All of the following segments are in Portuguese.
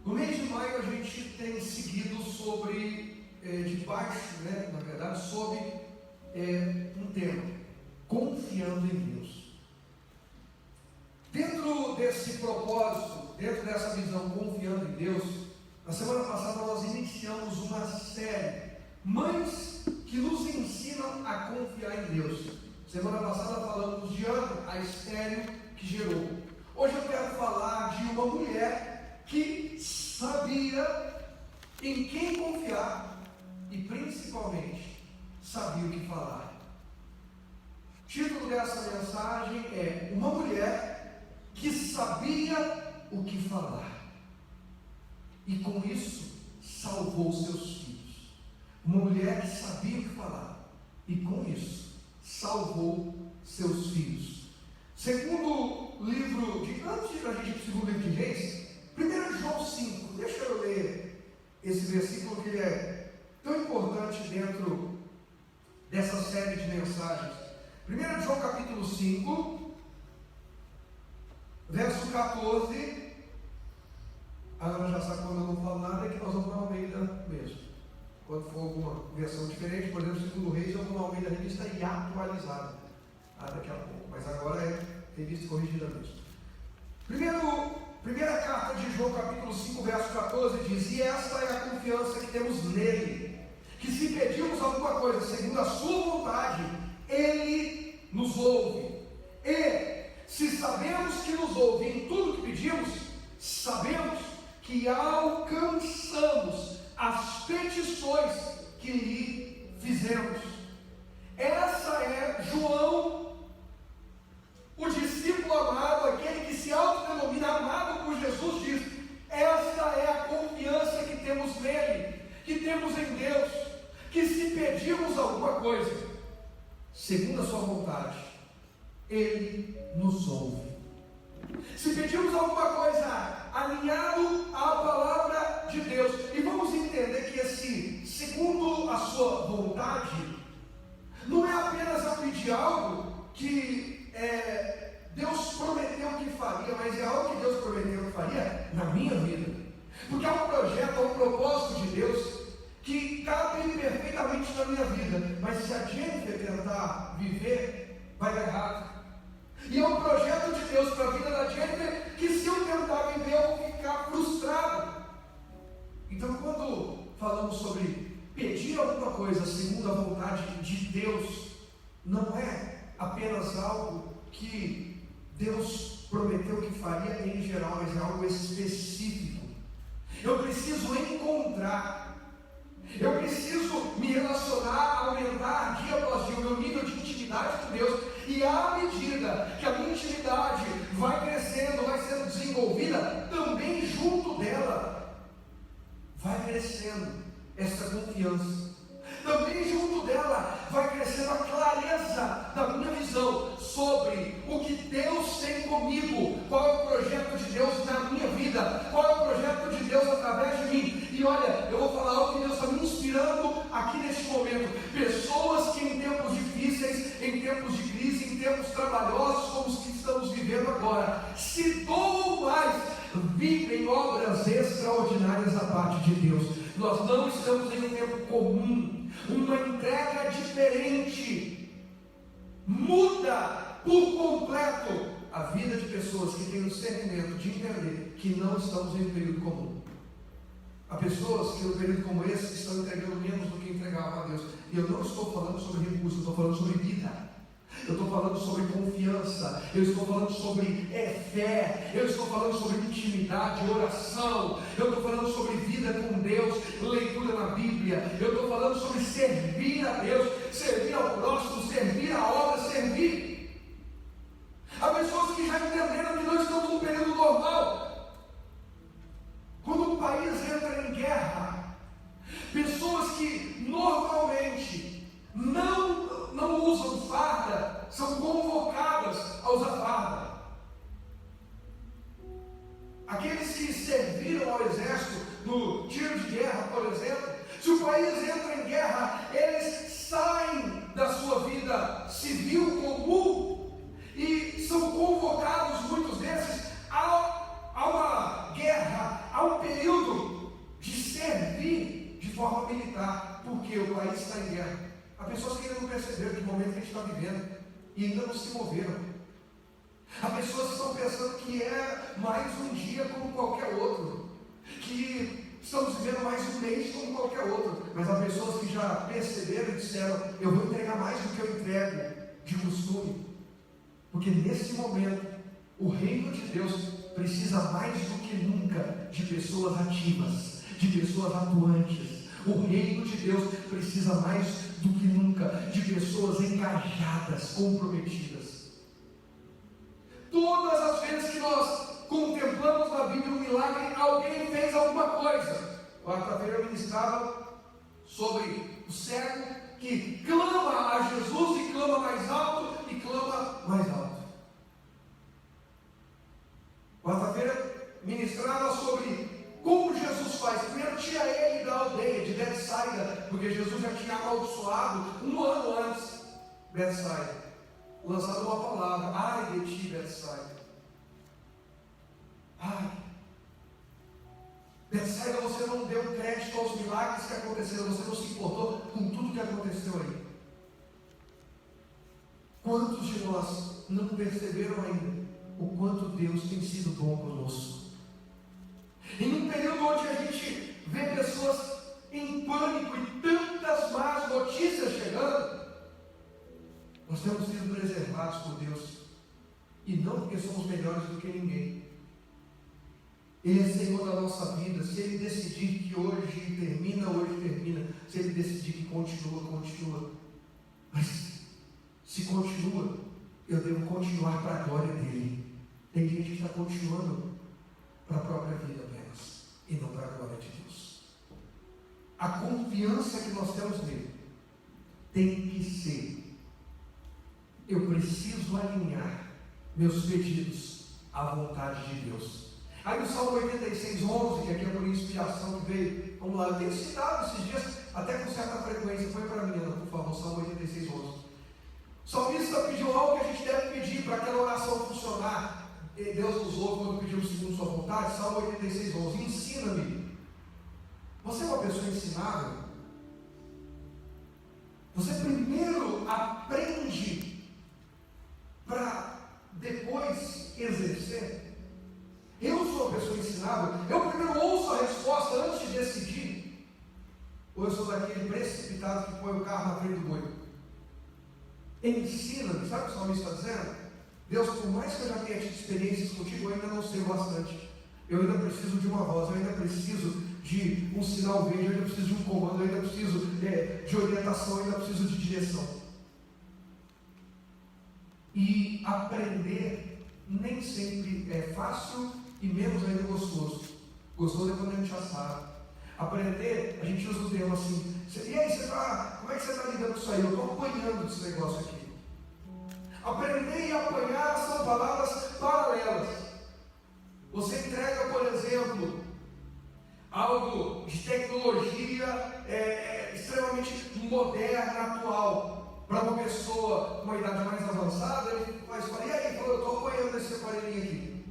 No mês de maio a gente tem seguido sobre, na verdade, sobre um tema, confiando em Deus. Dentro desse propósito, dentro dessa visão, confiando em Deus, na semana passada nós iniciamos uma série, Mães que nos ensinam a confiar em Deus. Semana passada falamos de Ana, a estéril que gerou. Hoje eu quero falar de uma mulher que sabia em quem confiar e principalmente sabia o que falar. O título dessa mensagem é Uma Mulher que Sabia o que Falar e com isso salvou seus filhos. Uma mulher que sabia o que falar e com isso salvou seus filhos. Segundo livro de, antes de a gente ir para o segundo livro de Reis, 1 João 5, deixa eu ler esse versículo que ele é tão importante dentro dessa série de mensagens. 1 João capítulo 5, verso 14. A Ana já sabe quando eu não falo nada, é que nós vamos na Almeida mesmo. Quando for alguma versão diferente, por exemplo, segundo Reis, eu vou na Almeida revista e atualizada. Daqui a pouco, mas agora é revista corrigida mesmo. Primeira carta de João, capítulo 5, verso 14, diz: E esta é a confiança que temos nele, que se pedimos alguma coisa segundo a sua vontade, ele nos ouve. E se sabemos que nos ouve em tudo que pedimos, sabemos que alcançamos as petições que lhe fizemos. Essa é João, o discípulo amado, aquele que se autodenomina amado por Jesus, diz: esta é a confiança que temos nele, que temos em Deus, que se pedirmos alguma coisa segundo a sua vontade, ele nos ouve. Se pedirmos alguma coisa alinhado à palavra de Deus, e vamos entender que esse segundo a sua vontade não é apenas eu pedir algo que Deus prometeu que faria, mas é algo que Deus prometeu que faria na minha vida, porque é um projeto, é um propósito de Deus que cabe perfeitamente na minha vida, mas se a Jennifer tentar viver, vai dar errado. E é um projeto de Deus para a vida da Jennifer que, se eu tentar viver, eu vou ficar frustrado. Então, quando falamos sobre pedir alguma coisa segundo a vontade de Deus, não é apenas algo que Deus prometeu que faria em geral, mas é algo específico. Eu preciso encontrar, eu preciso me relacionar, aumentar dia após dia o meu nível de intimidade com Deus, e à medida que a minha intimidade vai crescendo, vai sendo desenvolvida, também junto dela vai crescendo essa confiança. Também junto dela vai crescendo a clareza da minha visão sobre o que Deus tem comigo, qual é o projeto de Deus na minha vida, qual é o projeto de Deus através de mim. E olha, eu vou falar algo que Deus está me inspirando aqui neste momento. Pessoas que em tempos difíceis, em tempos de crise, em tempos trabalhosos como os que estamos vivendo agora, se doam mais, vivem obras extraordinárias da parte de Deus. Nós não estamos em um tempo comum. Uma entrega diferente muda por completo a vida de pessoas que têm o discernimento de entender que não estamos em um período comum. Há pessoas que no período como esse estão entregando menos do que entregavam a Deus. E eu não estou falando sobre recursos, eu estou falando sobre vida. Eu estou falando sobre confiança, eu estou falando sobre fé, eu estou falando sobre intimidade, oração, eu estou falando sobre vida com Deus, leitura na Bíblia, eu estou falando sobre servir a Deus, servir ao próximo, servir a obra, servir. Há pessoas que já entenderam que não estamos num período normal. Quando um país entra em guerra, pessoas que normalmente não usam farda, são convocadas a usar farda. Aqueles que serviram ao exército no tiro de guerra, por exemplo, se o país entra em guerra, eles saem da sua vida civil comum e são convocados, muitos desses, a uma guerra, a um período que ainda não perceberam que momento que a gente está vivendo e ainda não se moveram. Há pessoas que estão pensando que é mais um dia como qualquer outro, que estamos vivendo mais um mês como qualquer outro. Mas há pessoas que já perceberam e disseram: eu vou entregar mais do que eu entrego de costume, porque nesse momento o reino de Deus precisa mais do que nunca de pessoas ativas, de pessoas atuantes. O reino de Deus precisa mais do que nunca de pessoas engajadas, comprometidas. Todas as vezes que nós contemplamos na Bíblia um milagre, alguém fez alguma coisa. Quarta-feira eu ministrava sobre o cego que clama a Jesus e clama mais alto e clama mais alto. Quarta-feira ministrava sobre como Jesus faz. Primeiro tira ele da aldeia de Betsaida, porque Jesus já tinha amaldiçoado um ano antes Betsaida, lançado uma palavra: ai de ti, Betsaida. Ai, Betsaida, você não deu crédito aos milagres que aconteceram, você não se importou com tudo que aconteceu aí. Quantos de nós não perceberam ainda o quanto Deus tem sido bom conosco? Em um período onde a gente vê pessoas em pânico e tantas más notícias chegando, nós temos sido preservados por Deus, e não porque somos melhores do que ninguém. Ele é Senhor da nossa vida. Se Ele decidir que hoje termina, hoje termina. Se Ele decidir que continua, continua. Mas se continua, eu devo continuar para a glória dEle. Tem gente que está continuando para a própria vida apenas, e não para a glória de Deus. A confiança que nós temos nele tem que ser: eu preciso alinhar meus pedidos à vontade de Deus. Aí no Salmo 86:11, que aqui é por inspiração que veio, vamos lá, eu tenho citado esses dias, até com certa frequência. Põe para mim, Ana, por favor, Salmo 86:11. O salmista pediu algo que a gente deve pedir para aquela oração funcionar. Deus nos ouve quando pedimos segundo sua vontade. Salmo 86:11. Ensina-me. Você é uma pessoa ensinável? Você primeiro aprende para depois exercer? Eu sou uma pessoa ensinável? Eu primeiro ouço a resposta antes de decidir? Ou eu sou daquele precipitado que põe o carro na frente do boi? Ensina-me. Sabe o que o salmista está dizendo? Deus, por mais que eu já tenha tido experiências contigo, eu ainda não sei o bastante. Eu ainda preciso de uma voz, eu ainda preciso de um sinal verde, eu ainda preciso de um comando, eu ainda preciso de orientação, eu ainda preciso de direção. E aprender nem sempre é fácil e menos ainda gostoso. Gostoso é quando a gente já sabe. Aprender, a gente usa o termo assim: e aí, como é que você está lidando com isso aí? Eu estou apanhando desse negócio aqui. Aprender e apanhar são palavras paralelas. Você entrega, por exemplo, algo de tecnologia extremamente moderna, atual, para uma pessoa com uma idade mais avançada. Ele fala: e aí, eu estou apanhando esse aparelhinho aqui.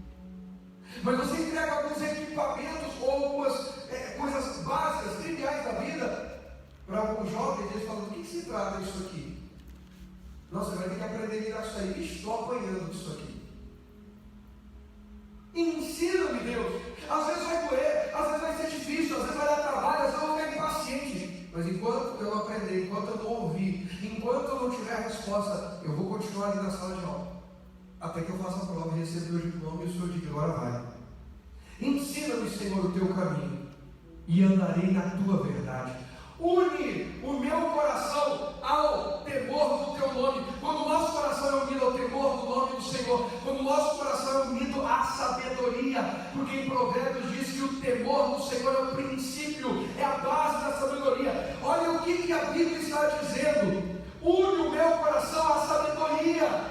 Mas você entrega alguns equipamentos ou algumas coisas básicas, triviais da vida, para alguns jovens. Eles falam: do que se trata isso aqui? Nossa, você vai ter que aprender a virar isso aí. Estou apanhando disso aqui. Ensina-me, Deus. Às vezes vai doer, às vezes vai ser difícil, às vezes vai dar trabalho, às vezes eu vou ficar impaciente. Mas enquanto eu não aprender, enquanto eu não ouvir, enquanto eu não tiver a resposta, eu vou continuar ali na sala de aula. Até que eu faça a prova e receba o meu diploma e o Senhor diga: agora vai. Ensina-me, Senhor, o teu caminho, e andarei na tua verdade. Une o meu coração ao temor do teu nome. Quando o nosso coração é unido ao temor do nome do Senhor, quando o nosso coração é unido à sabedoria, porque em Provérbios diz que o temor do Senhor é o princípio, é a base da sabedoria. Olha o que a Bíblia está dizendo: une o meu coração à sabedoria.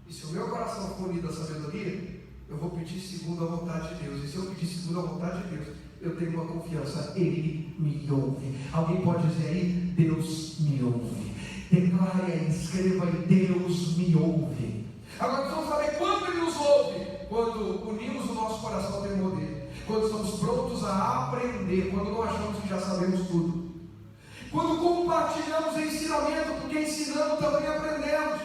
E se o meu coração for unido à sabedoria, eu vou pedir segundo a vontade de Deus. E se eu pedir segundo a vontade de Deus, eu tenho uma confiança: Ele me ouve. Alguém pode dizer aí: Deus me ouve. Declare aí, escreva aí: Deus me ouve. Agora nós vamos saber quando Ele nos ouve: quando unimos o nosso coração ao temor dele, quando estamos prontos a aprender, quando não achamos que já sabemos tudo, quando compartilhamos ensinamento, porque ensinando também aprendemos,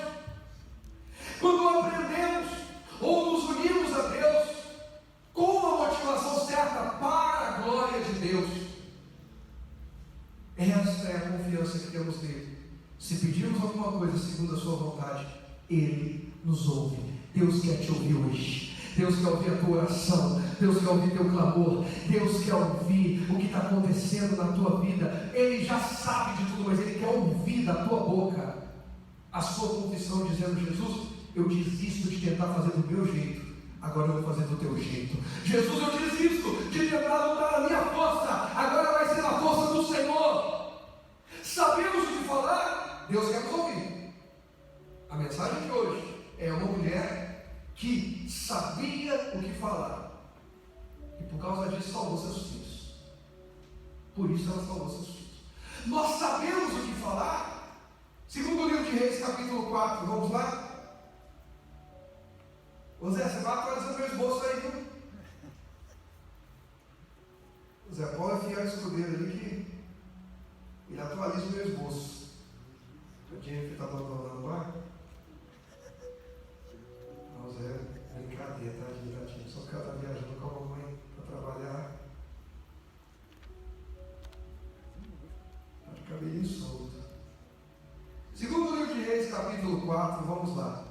quando aprendemos ou nos unimos a Deus com a motivação certa para a glória de Deus. Essa é a confiança que temos nele. Se pedirmos alguma coisa segundo a sua vontade, Ele nos ouve. Deus quer te ouvir hoje. Deus quer ouvir a tua oração. Deus quer ouvir teu clamor. Deus quer ouvir o que está acontecendo na tua vida. Ele já sabe de tudo, mas Ele quer ouvir da tua boca a sua confissão, dizendo: Jesus, eu desisto de tentar fazer do meu jeito, agora eu vou fazer do teu jeito. Jesus, eu desisto de tentar lutar na minha força, agora vai ser na força do Senhor. Sabemos o que falar, Deus quer nos ouvir. A mensagem de hoje é uma mulher que sabia o que falar, e por causa disso salvou seus filhos. Por isso ela salvou seus filhos. Nós sabemos o que falar. Segundo o livro de Reis, capítulo 4, vamos lá? Ô Zé, você vai atualizando meu esboço aí, viu? O Zé Paulo é fiel escudeiro ali que ele atualiza o meu esboço. O dinheiro que está abandonando lá. Não, Zé, brincadeira, tadinho. Só que o cara está viajando com a mamãe para trabalhar. Está de cabelinho solto. Segundo o livro de Reis, capítulo 4, vamos lá.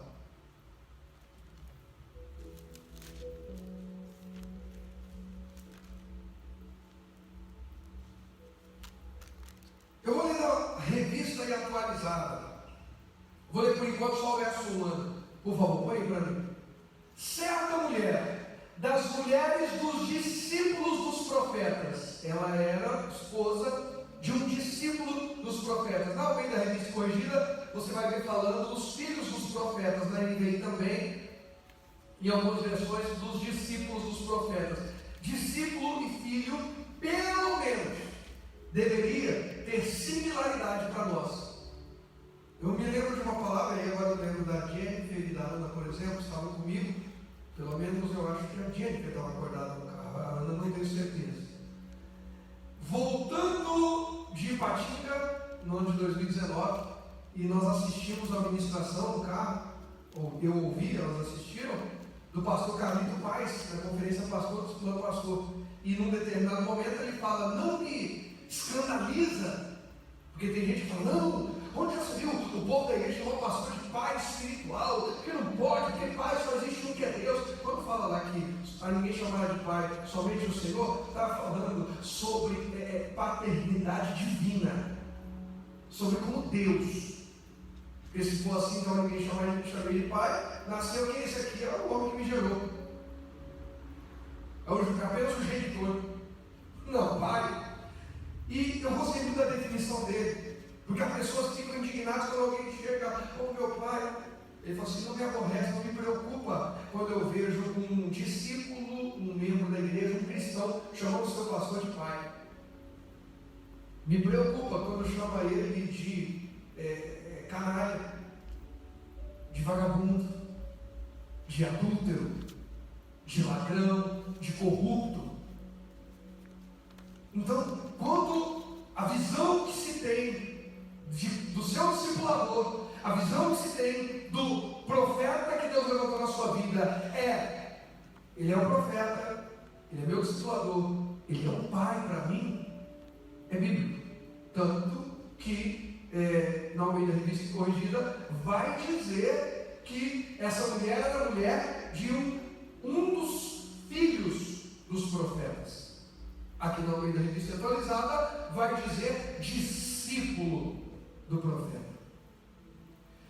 Eu vou ler a revista e atualizada. Vou ler por enquanto só o verso 1. Por favor, põe aí para mim. Certa mulher, das mulheres dos discípulos dos profetas, ela era esposa de um discípulo dos profetas. Na Almeida Revista Corrigida, você vai ver falando dos filhos dos profetas. Na NVI também, em algumas versões, dos discípulos dos profetas. Discípulo e filho, pelo menos, deveria ter similaridade para nós. Eu me lembro de uma palavra, e agora eu lembro da Jennifer e da Ana, por exemplo, estavam comigo. Pelo menos eu acho que a Jennifer estava acordada no carro, a Ana não tenho certeza. Voltando de Ipatinga, no ano de 2019, e nós assistimos a ministração no carro, ou eu ouvi, elas assistiram, do pastor Carlito Paes, na conferência pastor do plano pastor. E num determinado momento ele fala: não me escandaliza, porque tem gente que fala: não, onde já se viu o povo da igreja chamar o pastor de pai espiritual, que não pode, porque pai só existe um que é Deus. Quando fala lá que a ninguém chamará de pai, somente o Senhor, está falando sobre paternidade divina, sobre como Deus. Porque se for assim, então ninguém chamará de pai, nasceu quem? Esse aqui é o homem que me gerou, é apenas o genitor, não pai. E eu gostei muito da definição dele, porque as pessoas ficam indignadas quando alguém chega: ô meu pai, ele fala assim: não me aborrece, não me preocupa quando eu vejo um discípulo, um membro da igreja, um cristão, chamando o seu pastor de pai. Me preocupa quando chama ele de canalha, de vagabundo, de adúltero, de ladrão, de corrupto. Então, quando a visão que se tem do seu discipulador, a visão que se tem do profeta que Deus levantou na sua vida ele é um profeta, ele é meu discipulador, ele é um pai para mim, é bíblico. Tanto que na Almeida Revista Corrigida vai dizer que essa mulher era mulher de um dos filhos dos profetas. Aqui na Almeida Revista Atualizada vai dizer discípulo do profeta.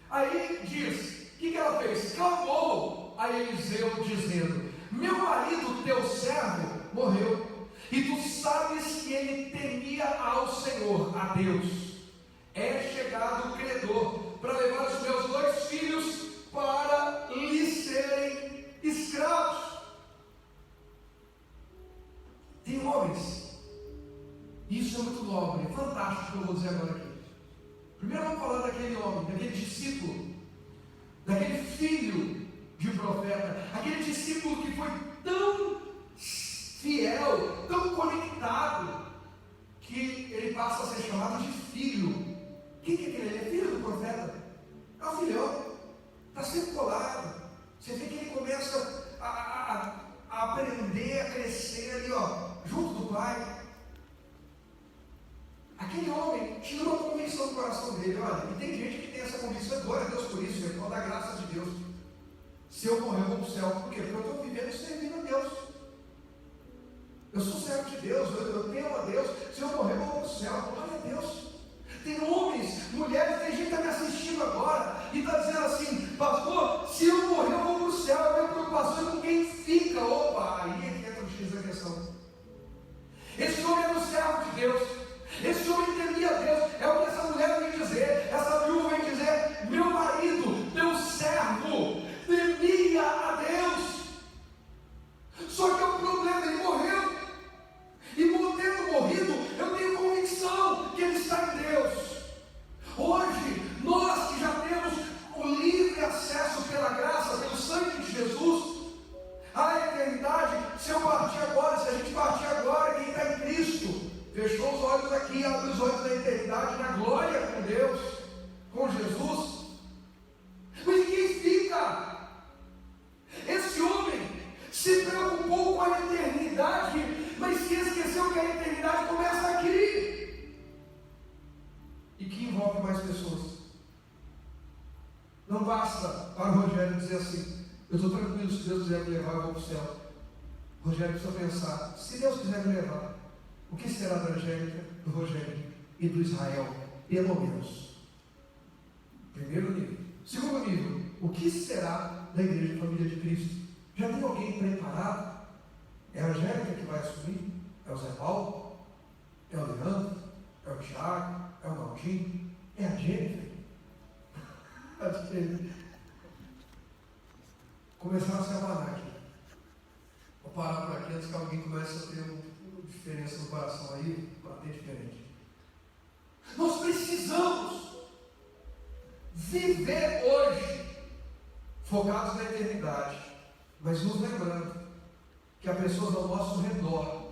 Aí diz, o que ela fez? Clamou a Eliseu dizendo: meu marido, teu servo, morreu, e tu sabes que ele temia ao Senhor, a Deus. É chegado o credor para levar os meus 2 filhos para lhe serem escravos. Tem homens, isso é muito nobre, é fantástico que eu vou dizer agora aqui. Primeiro vamos falar daquele homem, daquele discípulo, daquele filho de um profeta, aquele discípulo que foi tão fiel, tão conectado, que ele passa a ser chamado de filho filhão, está sempre colado. Você vê que ele começa a aprender, a crescer ali, junto do pai. Aquele homem tinha uma convicção no coração dele, olha, e tem gente que tem essa convicção, glória a Deus por isso, é por da graça de Deus. Se eu morrer, eu vou para o céu. Por quê? Porque eu estou vivendo servindo a Deus. Eu sou servo de Deus, eu temo a Deus. Se eu morrer, eu vou para o céu. Glória a Deus. Tem homens, mulheres, tem gente que está me assistindo agora e está dizendo assim, pastor, se eu morrer, eu vou para o céu. A minha preocupação é com quem fica. Opa, aí é que entra o X da questão. Esse homem era um servo de Deus. Esse homem temia a Deus. É o que essa mulher vem dizer. Essa viúva vem dizer: meu marido, teu servo, temia a Deus. Só que o problema, ele morreu. E tendo morrido, eu tenho convicção que ele está em Deus. Hoje, nós que já temos o livre acesso pela graça, pelo sangue de Jesus, à eternidade, se eu partir agora, se a gente partir agora, quem está em Cristo, fechou os olhos aqui, abre os olhos da eternidade, na glória com Deus, com Jesus. Mas quem fica? Esse homem se preocupou com a eternidade, mas se esqueceu que a eternidade começa aqui, e que envolve mais pessoas. Não basta para o Rogério dizer assim: eu estou tranquilo, se Deus quiser me levar, eu vou para o céu. O Rogério precisa pensar: se Deus quiser me levar, o que será da Angélica, do Rogério e do Israel? Pelo menos. Primeiro nível. Segundo nível, o que será da Igreja de Família de Cristo? Já tem alguém preparado? É a Angélica que vai assumir? É o Zé Paulo? É o Leandro? É o Thiago? É o Naldinho? É a Jennifer? Começaram a se abanar aqui. Vou parar por aqui antes que alguém comece a ter uma diferença no coração aí, bater diferente. Nós precisamos viver hoje focados na eternidade, mas nos lembrando que há pessoas ao nosso redor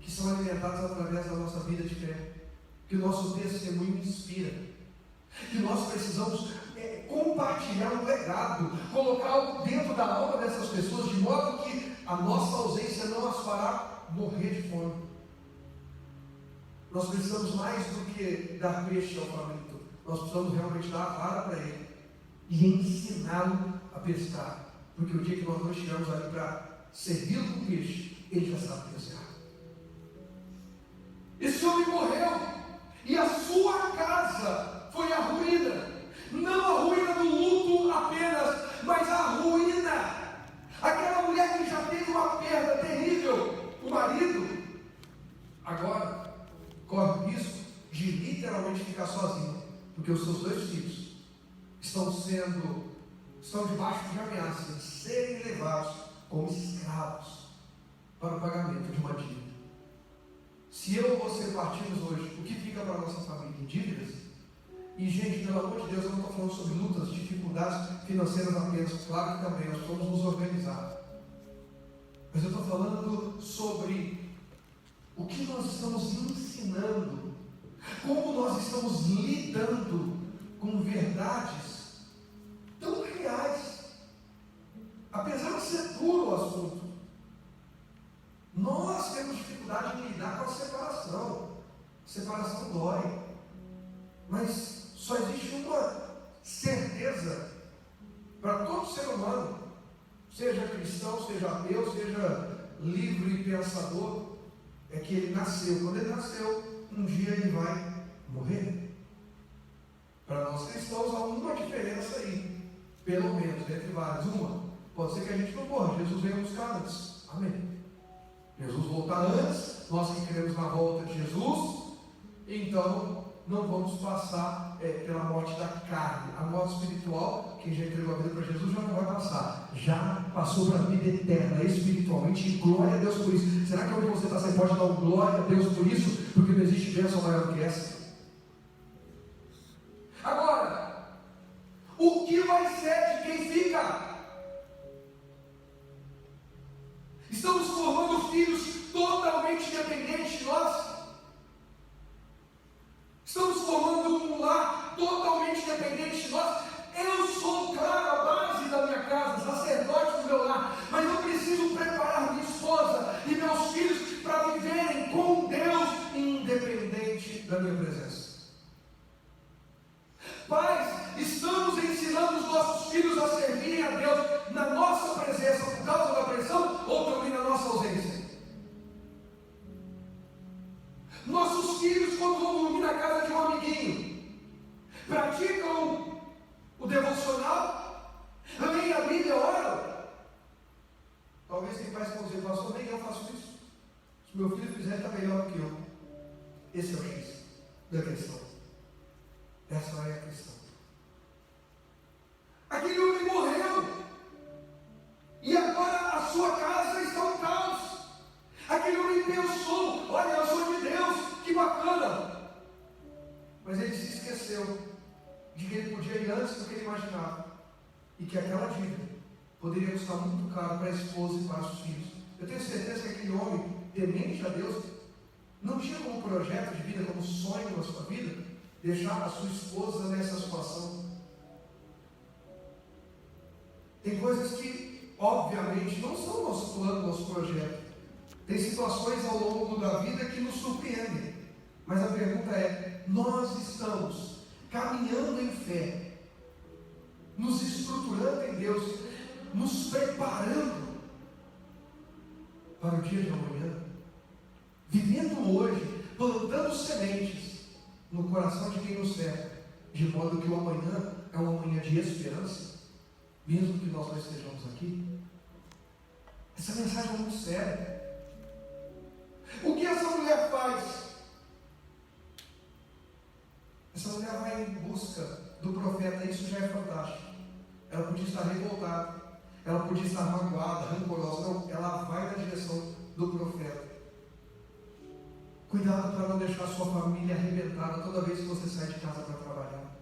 que são alimentadas através da nossa vida de fé, que o nosso testemunho inspira, que nós precisamos compartilhar um legado, colocar algo dentro da alma dessas pessoas, de modo que a nossa ausência não as fará morrer de fome. Nós precisamos mais do que dar peixe ao faminto, nós precisamos realmente dar a vara para ele e ensiná-lo a pescar, porque o dia que nós não estivermos ali para servi-lo com peixe, ele já sabe pescar. Esse homem morreu e a sua casa foi a ruína, não a ruína do luto apenas, mas a ruína. Aquela mulher que já teve uma perda terrível, o marido, agora corre o risco de literalmente ficar sozinho, porque os seus dois filhos estão debaixo de ameaça de serem levados como escravos para o pagamento de uma dívida. Se eu ou você partimos hoje, o que fica para a nossa família? Em dívidas? E gente, pelo amor de Deus, eu não estou falando sobre lutas, dificuldades financeiras apenas, claro que também, nós precisamos nos organizar. Mas eu estou falando sobre o que nós estamos ensinando, como nós estamos lidando com verdades tão reais, apesar de ser duro o assunto. Nós temos dificuldade em lidar com a separação. Separação dói, mas só existe uma certeza para todo ser humano, seja cristão, seja ateu, seja livre pensador, é que ele nasceu. Quando ele nasceu, um dia ele vai morrer. Para nós cristãos há uma diferença aí, pelo menos, entre várias. Uma, pode ser que a gente não morra, Jesus veio buscar antes. Amém. Jesus voltar antes, nós que cremos na volta de Jesus, então não vamos passar pela morte da carne. A morte espiritual, quem já entregou a vida para Jesus já não vai passar, já passou para a vida eterna, espiritualmente, e glória a Deus por isso. Será que onde você está, você pode dar um glória a Deus por isso? Porque não existe bênção maior do que essa. Agora, o que vai ser de quem fica? Estamos formando filhos totalmente dependentes de nós. Estamos formando um lar totalmente dependente de nós. ensinando os nossos filhos a servirem a Deus na nossa presença por causa da pressão ou também na nossa ausência? Nossos filhos, quando vão dormir na casa de um amiguinho, praticam o devocional, leem a Bíblia, oram. Talvez tem pais que vão dizer, pastor, nem eu faço isso. Se meu filho fizer, está melhor do que eu. Esse é o X da questão. Essa é a questão. Aquele homem morreu. E agora a sua casa está um caos. Aquele homem pensou, olha, eu sou de Deus, que bacana. Mas ele se esqueceu de que ele podia ir antes do que ele imaginava. E que aquela dívida poderia custar muito caro para a esposa e para os filhos. Eu tenho certeza que aquele homem, temente a Deus, não tinha como projeto de vida, como sonho na sua vida, deixar a sua esposa nessa situação. Tem coisas que, obviamente, não são nosso plano, nosso projeto. Tem situações ao longo da vida que nos surpreendem. Mas a pergunta é, nós estamos caminhando em fé, nos estruturando em Deus, nos preparando para o dia de amanhã, vivendo hoje, plantando sementes no coração de quem nos serve, de modo que o amanhã é uma manhã de esperança, mesmo que nós não estejamos aqui. Essa mensagem é muito séria. O que essa mulher faz? Essa mulher vai em busca do profeta, isso já é fantástico. Ela podia estar revoltada, ela podia estar magoada, rancorosa. Não, ela vai na direção do profeta. Cuidado para não deixar a sua família arrebentada toda vez que você sai de casa para trabalhar.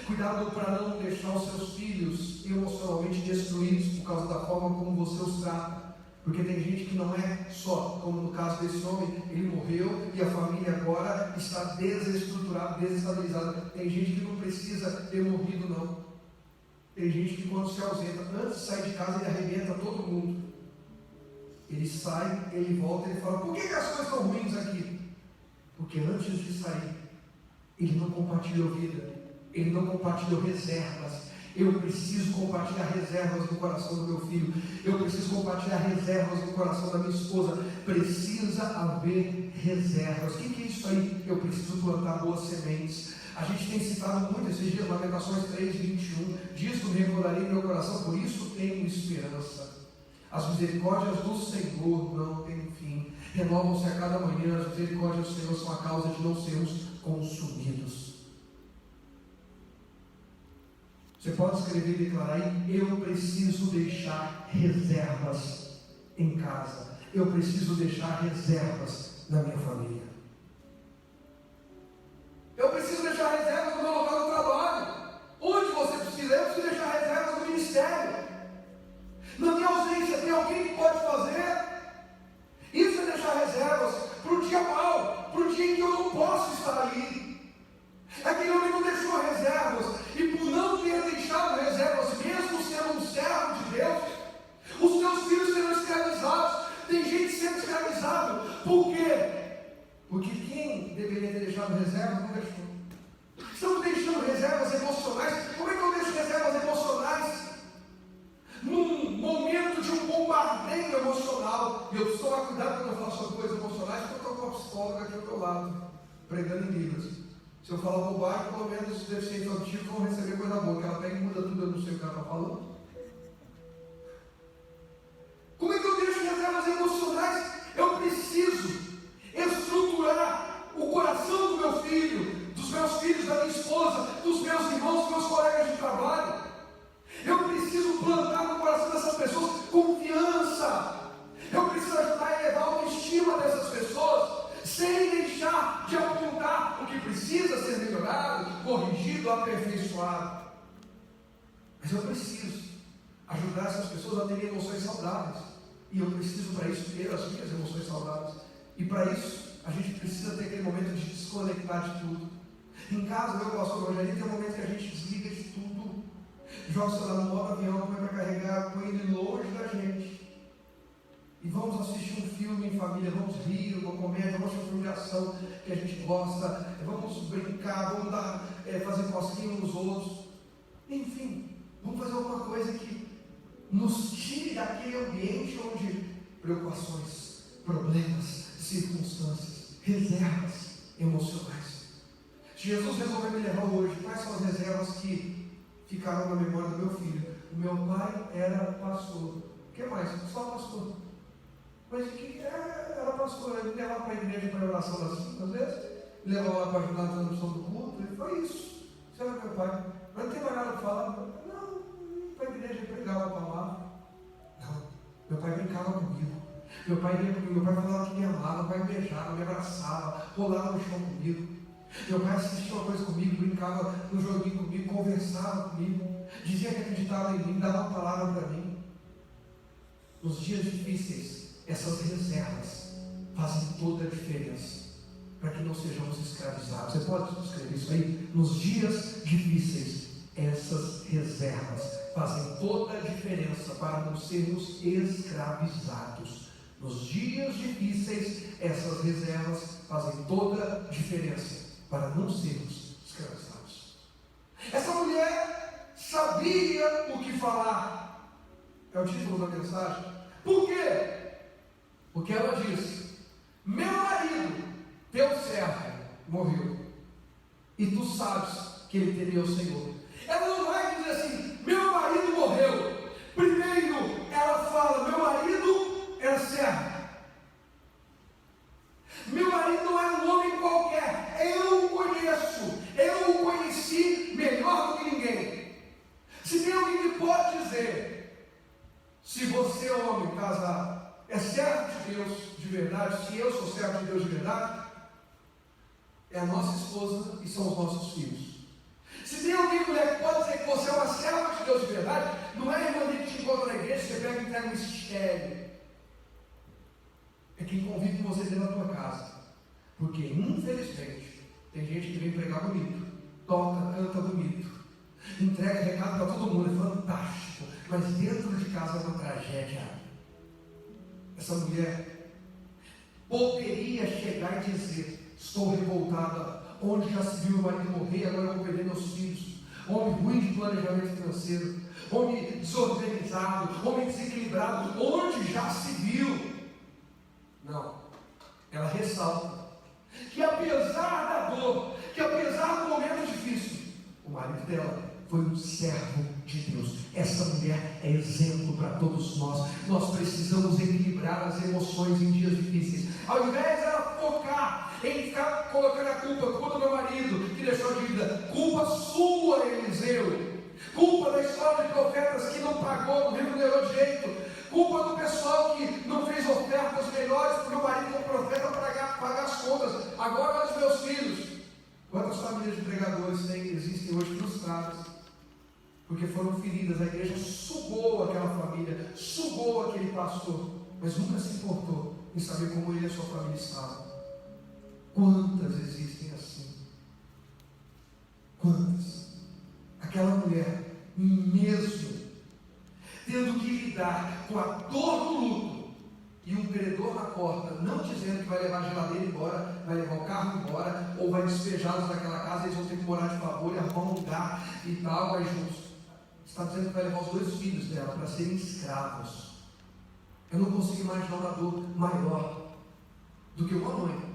Cuidado para não deixar os seus filhos emocionalmente destruídos por causa da forma como você os trata. Porque tem gente que não é só, como no caso desse homem, ele morreu e a família agora está desestruturada, desestabilizada. Tem gente que não precisa ter morrido, não. Tem gente que quando se ausenta, antes de sair de casa, ele arrebenta todo mundo. Ele sai, ele volta, ele fala, por que as coisas estão ruins aqui? Porque antes de sair, ele não compartilhou vida, ele não compartilhou reservas. Eu preciso compartilhar reservas no coração do meu filho, eu preciso compartilhar reservas no coração da minha esposa. Precisa haver reservas. O que é isso aí? Eu preciso plantar boas sementes. A gente tem citado muito esses dias, Lamentações 3:21, disso me recordarei no meu coração, por isso tenho esperança. As misericórdias do Senhor não têm fim, renovam-se a cada manhã. As misericórdias do Senhor são a causa de não sermos consumidos. Você pode escrever e declarar aí, eu preciso deixar reservas em casa, eu preciso deixar reservas na minha família. Eu preciso deixar reservas no meu local de trabalho. Onde você precisa? Eu preciso deixar reservas no ministério. Na minha ausência, tem alguém que pode fazer? Isso é deixar reservas para o dia mau, para o dia em que eu não posso estar ali. Aquele homem não deixou reservas, e por não ter deixado reservas, mesmo sendo um servo de Deus, os seus filhos serão escravizados. Tem gente sendo escravizada. Por quê? Porque quem deveria ter deixado reservas não deixou. Estamos deixando reservas emocionais. Como é que eu deixo reservas emocionais? Num momento de um bombardeio emocional. E eu preciso tomar cuidado quando eu falo sobre coisas emocionais, porque eu estou com uma psicóloga aqui ao meu lado, pregando em livros. Se eu falar bobagem, pelo menos os deficientes auditivos vão receber coisa boa, que ela pega e muda tudo, eu não sei o que ela está falando. Como é que eu deixo reservas emocionais? Eu preciso estruturar o coração do meu filho, dos meus filhos, da minha esposa, dos meus irmãos, dos meus colegas de trabalho. Eu preciso plantar no coração dessas pessoas confiança. Eu preciso ajudar a elevar a autoestima dessas pessoas, sem deixar de apontar o que precisa ser melhorado, corrigido, aperfeiçoado. Mas eu preciso ajudar essas pessoas a terem emoções saudáveis. E eu preciso para isso ter as minhas emoções saudáveis. E para isso, a gente precisa ter aquele momento de desconectar de tudo. Em casa, meu pastor Rogério, tem um momento que a gente desliga de tudo. Joga o celular no modo avião, põe para carregar, põe ele longe da gente. E vamos assistir um filme em família, vamos rir, uma comédia, vamos assistir um filme de ação que a gente gosta, vamos brincar, vamos fazer cosquinha uns nos outros. Enfim, nos tire daquele ambiente onde preocupações, problemas, circunstâncias, reservas emocionais. Se Jesus resolver me levar hoje, quais são as reservas que ficaram na memória do meu filho? O meu pai era pastor. O que mais? Só pastor. Mas o que era pastor? Ele me levava para a igreja para a oração das 5 vezes, me levava lá para ajudar na transmissão do culto, e foi isso. Isso era meu pai. Mas não tem mais nada para falar. Não, para a igreja pregava a palavra. Não, meu pai brincava comigo. Meu pai ia comigo, meu pai falava que me amava, meu pai me beijava, me abraçava, rolava no chão comigo. Meu pai assistia uma coisa comigo, brincava no joguinho comigo, conversava comigo, dizia que acreditava em mim, dava uma palavra para mim. Nos dias difíceis, essas reservas fazem toda a diferença para que não sejamos escravizados. Você pode escrever isso aí? Nos dias difíceis, essas reservas fazem toda a diferença para não sermos escravizados. Nos dias difíceis, essas reservas fazem toda a diferença para não sermos escravizados. Essa mulher sabia o que falar. É o título da mensagem. Por quê? Porque ela diz: meu marido, teu servo, morreu, e tu sabes que ele temia o Senhor. Ela não vai dizer assim: meu marido morreu. Primeiro ela fala: meu marido era servo. Meu marido não é um homem qualquer. Eu o conheço. Eu o conheci melhor do que ninguém. Se tem alguém que pode dizer, se você, homem casado, é servo de Deus de verdade, se eu sou servo de Deus de verdade, é a nossa esposa e são os nossos filhos. Se tem alguém, mulher, que pode dizer que você é uma serva de Deus de verdade, não é a irmã que te encontra na igreja, você pega e entrega um mistério. É quem convive com você dentro da tua casa. Porque, infelizmente, tem gente que vem pregar bonito, toca, canta bonito, entrega recado para todo mundo, é fantástico, mas dentro de casa é uma tragédia. Essa mulher poderia chegar e dizer: estou revoltada, onde já se viu o marido morrer, agora eu vou perder meus filhos. Homem ruim de planejamento financeiro, homem desorganizado, homem desequilibrado, onde já se viu? Não, ela ressalta que apesar da dor, que apesar do momento difícil, o marido dela foi um servo de Deus. Essa mulher é exemplo para todos nós. Nós precisamos equilibrar as emoções em dias difíceis. Ao invés de ela focar em ficar colocando a culpa do meu marido que deixou a dívida, culpa sua, Eliseu, culpa da história de profetas que não pagou, não remunerou direito, culpa do pessoal que não fez ofertas melhores para o meu marido como profeta pagar as contas. Agora olha os meus filhos. Quantas famílias de pregadores existem hoje frustradas? Porque foram feridas. A igreja sugou aquela família, sugou aquele pastor, mas nunca se importou em saber como ele e a sua família estavam. Quantas existem assim? Quantas? Aquela mulher, mesmo tendo que lidar com a dor do luto e um credor na porta, não dizendo que vai levar a geladeira embora, vai levar o carro embora, ou vai despejá-los daquela casa, eles vão ter que morar de favor e arrumar um lugar e tal, vai juntos. Está dizendo que vai levar os 2 filhos dela para serem escravos. Eu não consigo imaginar uma dor maior do que uma mãe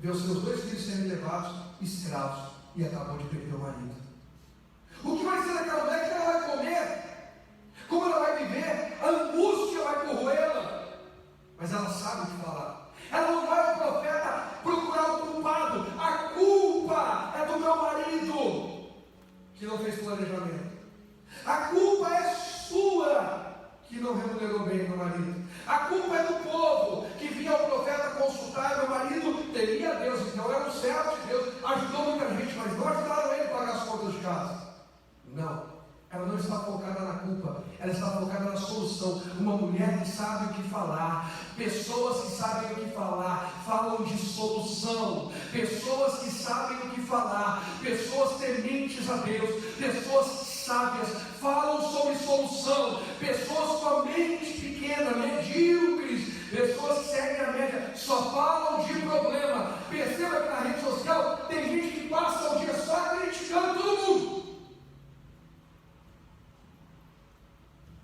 ver os seus 2 filhos sendo levados escravos e acabou de perder o marido. O que vai ser daquela mulher? Que ela vai comer? Como ela vai viver? A angústia vai corroê-la. Mas ela sabe o que falar. Ela não vai ao profeta procurar o culpado. A culpa é do meu marido que não fez planejamento. A culpa é sua que não remunerou bem meu marido. A culpa é do povo que vinha ao profeta consultar, e meu marido temia a Deus, então era um servo de Deus, ajudou muita gente, mas não ajudaram ele a pagar as contas de casa. Não. Ela não está focada na culpa, ela está focada na solução. Uma mulher que sabe o que falar, pessoas que sabem o que falar, falam de solução, pessoas que sabem o que falar, pessoas tementes a Deus, pessoas sábias, falam sobre solução, pessoas com a mente pequena, medíocres, pessoas que seguem a média, só falam de problema. Perceba que na rede social tem gente que passa o dia só criticando todo mundo.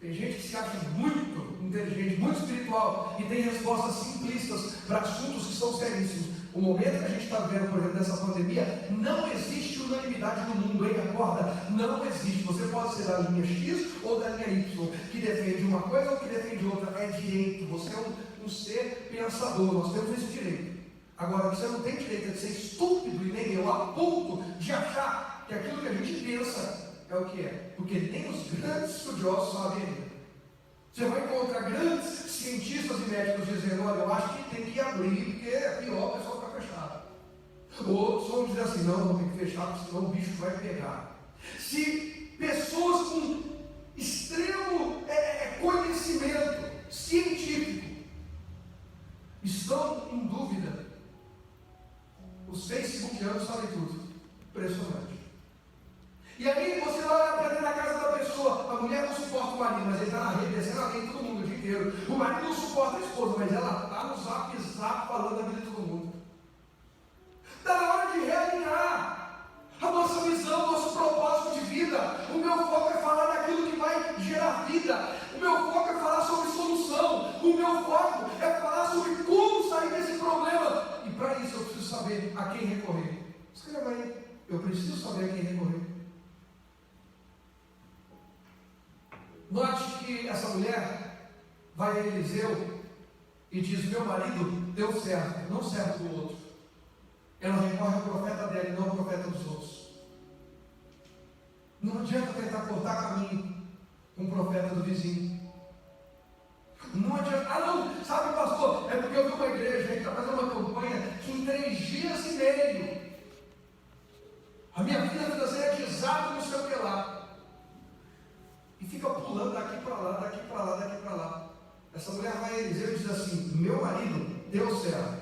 Tem gente que se acha muito inteligente, muito espiritual e tem respostas simplistas para assuntos que são seríssimos. O momento que a gente está vendo, por exemplo, dessa pandemia, não existe unanimidade no mundo, hein? Acorda, não existe. Você pode ser da linha X ou da linha Y, que defende uma coisa ou que defende outra. É direito. Você é um ser pensador, nós temos esse direito. Agora, você não tem direito de ser estúpido e nem eu, a ponto de achar que aquilo que a gente pensa é o que é, porque nem os grandes estudiosos sabem ainda. Você vai encontrar grandes cientistas e médicos dizendo: olha, eu acho que tem que abrir, porque é pior o pessoal ficar fechado. Outros vão dizer assim: não, tem que fechar, porque senão o bicho vai pegar. Se pessoas com extremo conhecimento científico estão em dúvida, os facebookianos sabem tudo. Impressionante. E aí você olha para dentro da casa da pessoa, a mulher não suporta o marido, mas ele está na rede, descendo a rede todo mundo o dia inteiro. O marido não suporta a esposa, mas ela está no zap falando da vida de todo mundo. Está na hora de realinhar a nossa visão, nosso propósito de vida. O meu foco é falar daquilo que vai gerar vida. O meu foco é falar sobre solução. O meu foco é falar sobre como sair desse problema. E para isso eu preciso saber a quem recorrer. Escreva aí, eu preciso saber a quem recorrer. Note que essa mulher vai a Eliseu e diz: meu marido deu certo, não certo do outro. Ela recorre ao profeta dela e não ao profeta dos outros. Não adianta tentar cortar caminho com o profeta do vizinho. Não adianta. Ah não, sabe pastor, é porque eu vi uma igreja que está fazendo uma campanha que em 3 dias e meio a minha vida financeira é desaba, não sei o que lá. E fica pulando daqui para lá, daqui para lá, daqui para lá. Essa mulher vai a Eliseu e diz assim: meu marido deu certo.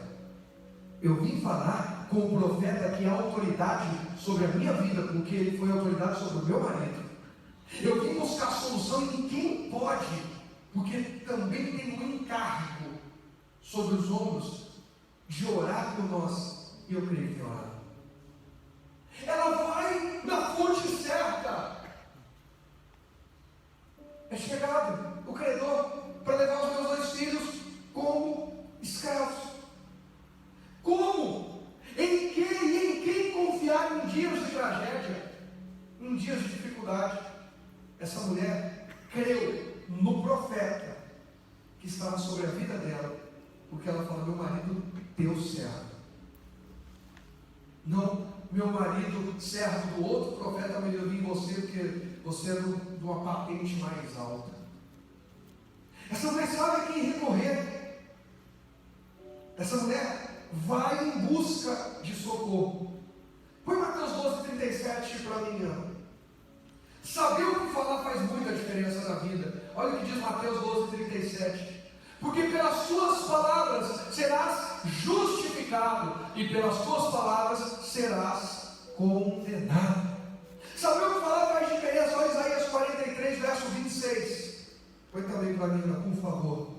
Eu vim falar com o profeta que é autoridade sobre a minha vida, porque ele foi autoridade sobre o meu marido. Eu vim buscar solução em quem pode, porque também tem um encargo sobre os ombros de orar por nós. E eu creio que ora. Ela vai na fonte certa. É chegado o credor para levar os meus 2 filhos como escravos. Como? Em quem confiar em dias de tragédia, em dias de dificuldade? Essa mulher creu no profeta que estava sobre a vida dela, porque ela falou: meu marido deu certo. Não, meu marido, servo do outro profeta, mas eu vi em você porque você é de uma patente mais alta. Essa mulher sabe a quem recorrer. Essa mulher vai em busca de socorro. Põe Mateus 12:37 para mim. Saber o que falar faz muita diferença na vida. Olha o que diz Mateus 12:37. Porque pelas suas palavras serás justificado, e pelas suas palavras serás condenado. Saber o que falar faz diferença. Olha Isaías 43, verso 26. Põe também para mim, por favor.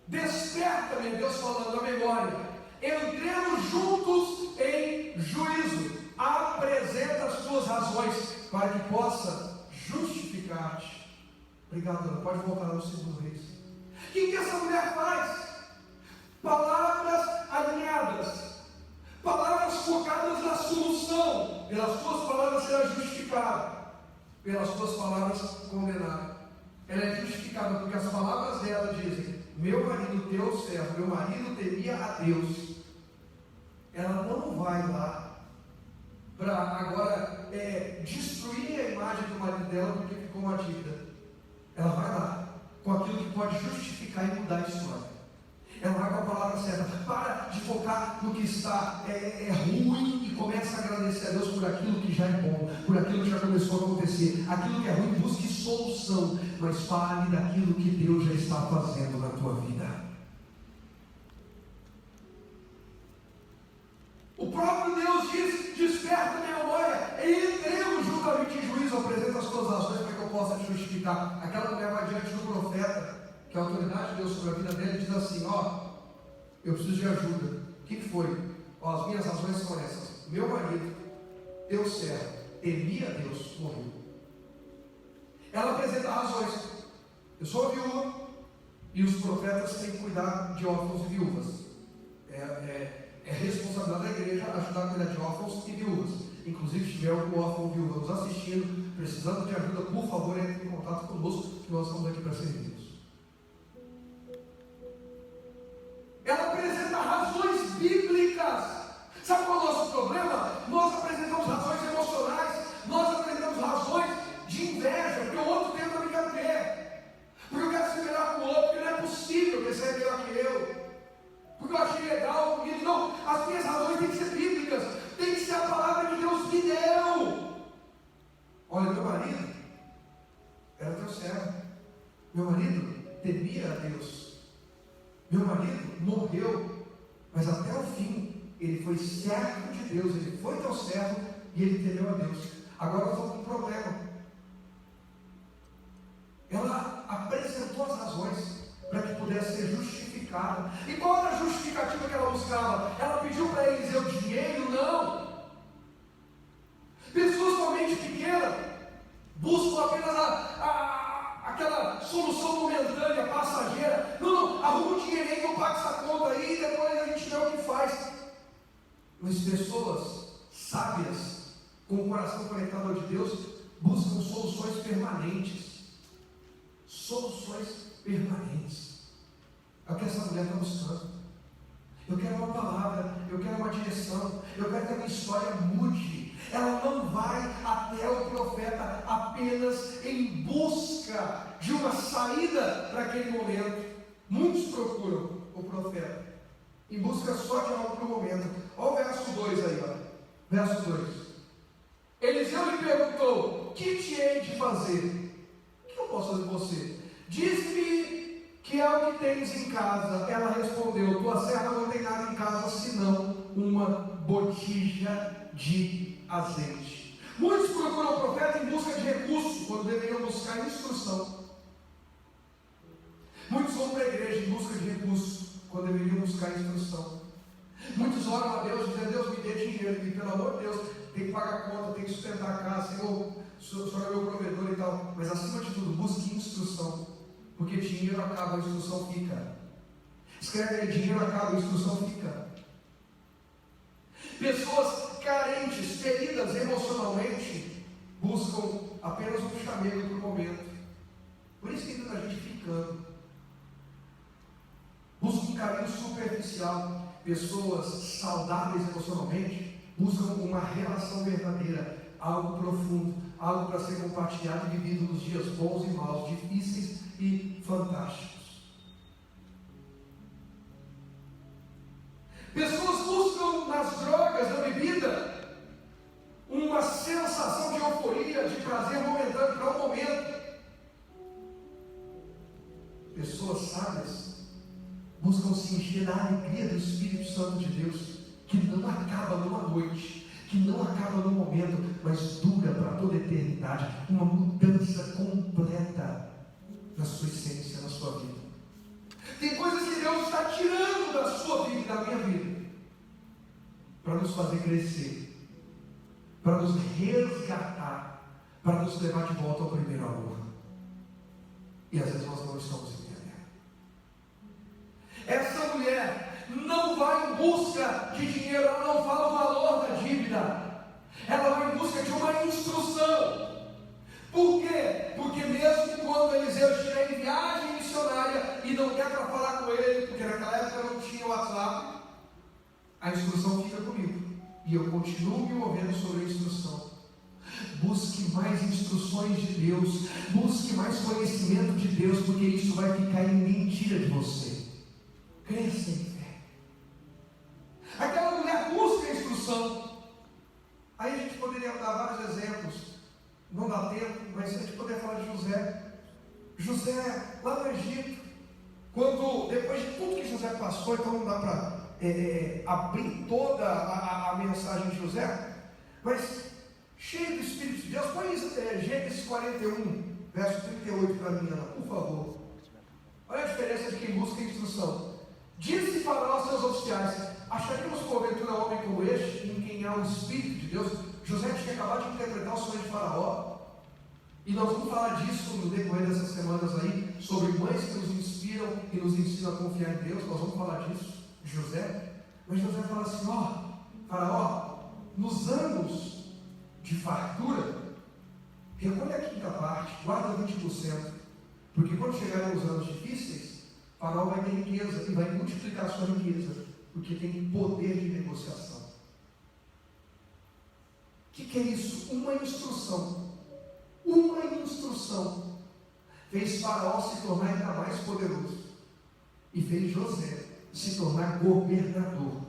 Desperta-me, Deus falando a memória. Entremos juntos em juízo. Apresenta as tuas razões para que possa justificar-te. Obrigado, Ana. Pode voltar no 2 Reis. O que essa mulher faz? Palavras alinhadas. Palavras focadas na solução. Pelas suas palavras será justificada. Pelas suas palavras condenada. Ela é justificada porque as palavras dela dizem: meu marido deu certo, meu marido temia a Deus. Ela não vai lá para agora destruir a imagem do marido dela porque ficou uma dívida. Ela vai lá com aquilo que pode justificar e mudar a história. Ela vai com a palavra certa. Para de focar no que está ruim e começa a agradecer a Deus por aquilo que já é bom, por aquilo que já começou a acontecer. Aquilo que é ruim, busque solução, mas fale daquilo que Deus já está fazendo na tua vida. O próprio Deus diz: desperta minha memória, e entremos juntamente em juízo, apresenta as tuas ações para que eu possa te justificar. Aquela mulher vai diante do profeta, que é a autoridade de Deus sobre a vida dele, e diz assim: eu preciso de ajuda. O que foi? As minhas razões são essas. Meu marido deu certo, temia a Deus, morreu. ela apresenta razões. Eu sou uma viúva e os profetas têm que cuidar de órfãos e viúvas. É responsabilidade da igreja ajudar a cuidar de órfãos e viúvas. Inclusive, se tiver algum órfão ou viúva nos assistindo, precisando de ajuda, por favor, entre em contato conosco, que nós estamos aqui para servi-los. Ela apresenta razões bíblicas. Sabe qual é o nosso problema? Nós apresentamos razões emocionais, nós apresentamos razões de inveja, porque o outro tem, eu também quero ter. Porque eu quero ser melhor que o outro, porque não é possível que seja melhor que eu. Porque eu achei legal, porque não, as minhas razões têm que ser bíblicas, tem que ser a palavra que Deus me deu. Olha, meu marido era teu servo, meu marido temia a Deus, meu marido morreu, mas até o fim ele foi servo de Deus, ele foi teu servo e ele temeu a Deus. Agora nós estamos com um problema. Ela apresentou as razões para que pudesse ser justificada. E qual era a justificativa que ela buscava? Ela pediu para Eliseu dinheiro? Não. Pessoas com a mente pequena buscam apenas aquela solução momentânea, passageira. Não, arruma um dinheirinho, não paga essa conta aí e depois a gente vê o que faz. Mas pessoas sábias, com o coração conectado ao de Deus, buscam soluções permanentes. Soluções permanentes. É o que essa mulher está buscando. Eu quero uma palavra, eu quero uma direção, eu quero que a minha história mude. Ela não vai até o profeta apenas em busca de uma saída para aquele momento. Muitos procuram o profeta em busca só de algo para o momento. Olha o verso 2 aí, ó. Verso 2. Eliseu lhe perguntou: que te hei de fazer? O que eu posso fazer com você? Diz-me que é o que tens em casa. Ela respondeu: tua serva não tem nada em casa senão uma botija de azeite. Muitos procuram o profeta em busca de recursos, quando deveriam buscar instrução. Muitos vão para a igreja em busca de recursos, quando deveriam buscar instrução. Muitos oram a Deus dizendo: Deus, me dê dinheiro, e pelo amor de Deus, tem que pagar a conta, tem que sustentar a casa, Senhor, o Senhor é meu provedor e tal. Mas acima de tudo, busque instrução, porque dinheiro acaba, a instrução fica. Escreve aí: dinheiro acaba, a instrução fica. Pessoas carentes, feridas emocionalmente, buscam apenas um chamego para o momento. Por isso que tem muita gente ficando. Buscam um carinho superficial. Pessoas saudáveis emocionalmente buscam uma relação verdadeira, algo profundo, algo para ser compartilhado e vivido nos dias bons e maus, difíceis e fantásticos. Pessoas buscam nas drogas, na bebida, uma sensação de euforia, de prazer momentâneo para um momento. Pessoas sábias buscam se encher da alegria do Espírito Santo de Deus, que não acaba numa noite, que não acaba num momento, mas dura para toda a eternidade. Uma mudança completa na sua essência, na sua vida. Tem coisas que Deus está tirando da sua vida e da minha vida, para nos fazer crescer, para nos resgatar, para nos levar de volta ao primeiro amor. E às vezes nós não estamos entendendo. Essa mulher não vai em busca de dinheiro, ela não fala o valor da dívida, ela vai em busca de uma instrução. Por quê? Porque mesmo quando Eliseu estiver em viagem missionária e não quer para falar com ele, porque naquela época não tinha WhatsApp, a instrução fica comigo e eu continuo me movendo sobre a instrução. Busque mais instruções de Deus, busque mais conhecimento de Deus, porque isso vai ficar em mentira de você. Cresça em fé. Aquela mulher busca a instrução. Aí a gente poderia dar vários exemplos, não dá tempo, mas a gente poderia falar de José. José, lá no Egito, quando, depois de tudo que José passou, então não dá para abrir toda a mensagem de José, mas cheio do Espírito de Deus. Põe isso, Gênesis 41, verso 38 para mim, Ana, por favor. Olha a diferença de quem busca a instrução. Disse Faraó aos seus oficiais: acharíamos porventura homem como este, em quem há o Espírito de Deus? José tinha acabado de interpretar o sonho de Faraó. E nós vamos falar disso no decorrer dessas semanas aí, sobre mães que nos inspiram e nos ensinam a confiar em Deus. Nós vamos falar disso, de José. Mas José fala assim, Faraó, nos anos de fartura, recolhe a quinta parte, guarda 20%, porque quando chegarem os anos difíceis, Faraó vai ter riqueza e vai multiplicar a sua riqueza, porque tem poder de negociação. O que é isso? Uma instrução fez Faraó se tornar ainda mais poderoso e fez José se tornar governador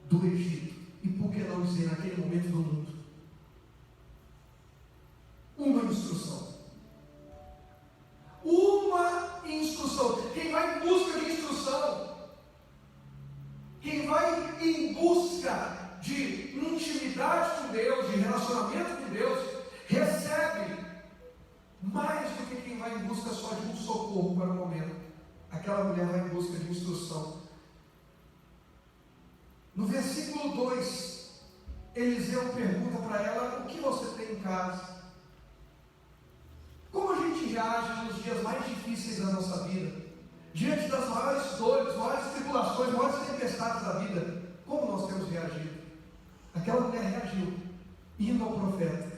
do Egito e, por que não dizer, naquele momento do mundo. Uma instrução. Quem vai em busca de instrução, quem vai em busca de intimidade com Deus, de relacionamento com Deus, recebe mais do que quem vai em busca só de um socorro para o momento. Aquela mulher vai em busca de instrução. No versículo 2, Eliseu pergunta para ela: o que você tem em casa? Como a gente reage nos dias mais difíceis da nossa vida? Diante das maiores dores, maiores tribulações, maiores tempestades da vida, como nós temos reagido? Aquela mulher reagiu, indo ao profeta.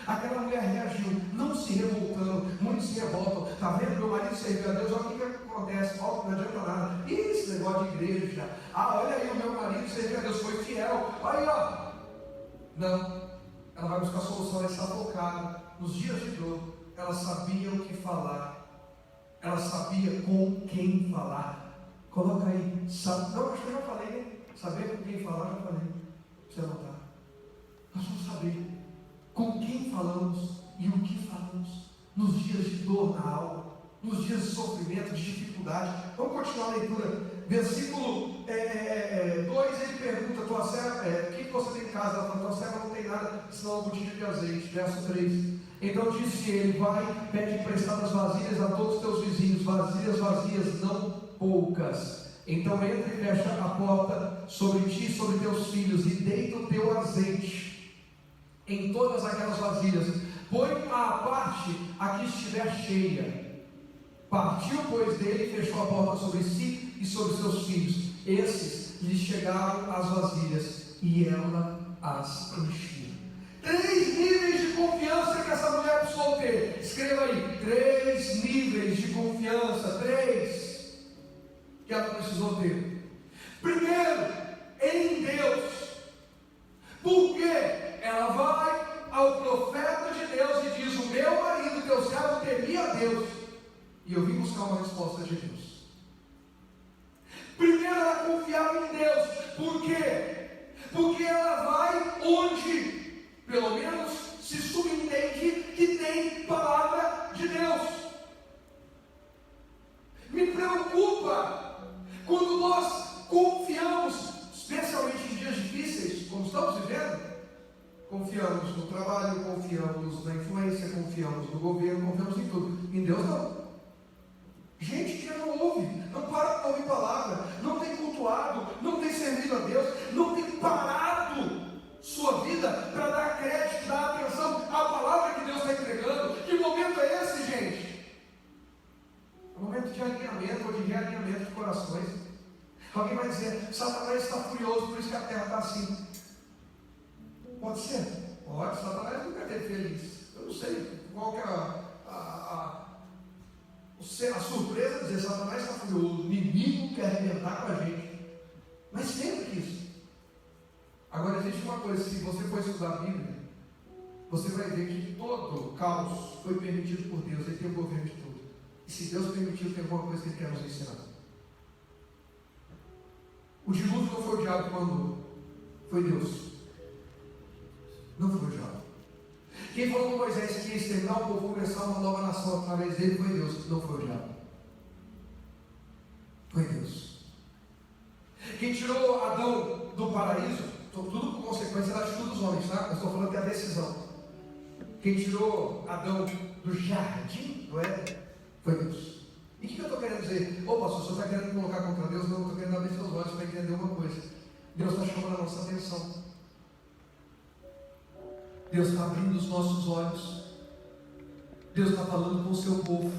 Aquela mulher reagiu, não se revoltando. Muitos se revoltam. Está vendo? Meu marido serviu a Deus. Olha o que acontece. Não adianta nada. Esse negócio de igreja. Olha aí, o meu marido serviu a Deus, foi fiel. Olha aí, Não. Ela vai buscar solução. Ela está focada. Nos dias de dor, ela sabia o que falar. Ela sabia com quem falar. Coloca aí. Não, acho que eu já falei, né? Saber com quem falar, já falei. Você anotar. Nós vamos saber com quem falamos e o que falamos nos dias de dor na alma, nos dias de sofrimento, de dificuldade. Vamos continuar a leitura. Versículo 2, ele pergunta: tua serva, o que você tem em casa? Ela fala: tua serva não tem nada, senão um botijão de azeite. Verso 3. Então disse ele: vai, pede emprestadas vasilhas a todos os teus vizinhos, vasilhas vazias, não poucas. Então entra e fecha a porta sobre ti e sobre teus filhos, e deita o teu azeite em todas aquelas vasilhas. Põe à parte a que estiver cheia. Partiu, pois, dele e fechou a porta sobre si e sobre seus filhos. Esses lhe chegaram as vasilhas e ela as enchia. 3 níveis de confiança que essa mulher precisou ter. Escreva aí: 3 níveis de confiança. 3 que ela precisou ter. Primeiro, em Deus. Por quê? Ela vai ao profeta de Deus e diz: o meu marido, teu servo, temia a Deus, e eu vim buscar uma resposta de Deus. Primeiro, ela confiava em Deus. Por quê? Porque ela vai onde, pelo menos, se subentende que tem palavra de Deus. Me preocupa quando nós confiamos, especialmente em dias difíceis, como estamos vivendo. Confiamos no trabalho, confiamos na influência, confiamos no governo, confiamos em tudo. Em Deus não. Gente que não ouve, não para para ouvir palavra, não tem cultuado, não tem servido a Deus, não tem parado sua vida para dar crédito, dar atenção à palavra que Deus está entregando. Que momento é esse, gente? É um momento de alinhamento ou de realinhamento de corações. Alguém vai dizer: Satanás está furioso, por isso que a terra está assim. Pode ser? Pode. Satanás nunca esteve feliz. Eu não sei qual que é a surpresa de dizer: Satanás está furioso, o inimigo quer arrebentar com a gente. Mas sempre quis. Agora existe uma coisa: se você for estudar a Bíblia, você vai ver que todo caos foi permitido por Deus. Ele tem o governo de tudo. E se Deus permitiu, tem alguma coisa que Ele quer nos ensinar. O dilúvio não foi o diabo que mandou, foi Deus. Não foi o diabo. Quem falou com Moisés que ia exterminar o povo, começar uma nova nação através dele, foi Deus. Não foi o diabo. Foi Deus. Quem tirou Adão do paraíso, tudo por consequência da atitude dos homens, tá? Eu estou falando que é a decisão. Quem tirou Adão do jardim do Éden foi Deus. E o que eu estou querendo dizer? Ô pastor, você está querendo me colocar contra Deus? Não, eu estou querendo abrir seus olhos para entender uma coisa. Deus está chamando a nossa atenção. Deus está abrindo os nossos olhos. Deus está falando com o seu povo.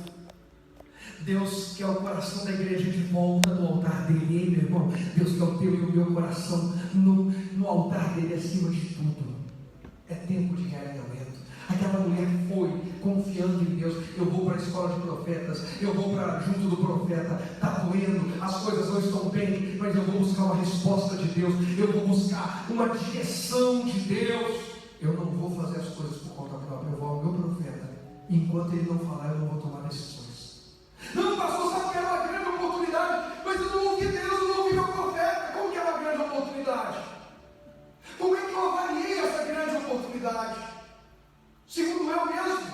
Deus quer o coração da igreja de volta no altar dele, hein, meu irmão? Deus quer o teu e o meu coração no altar dele acima de tudo. É tempo de realinhamento. Aquela mulher foi confiando em Deus. Eu vou para a escola de profetas, eu vou para junto do profeta. Está doendo, as coisas não estão bem, mas eu vou buscar uma resposta de Deus. Eu vou buscar uma direção de Deus. Eu não vou fazer as coisas por conta própria. Eu vou ao meu profeta. E enquanto ele não falar, eu não vou tomar decisões. Não, pastor, sabe que é uma grande oportunidade, mas eu não ouvi Deus, eu não ouvi meu profeta. Como que é uma grande oportunidade? Como é que eu avaliei essa grande oportunidade? Segundo eu mesmo,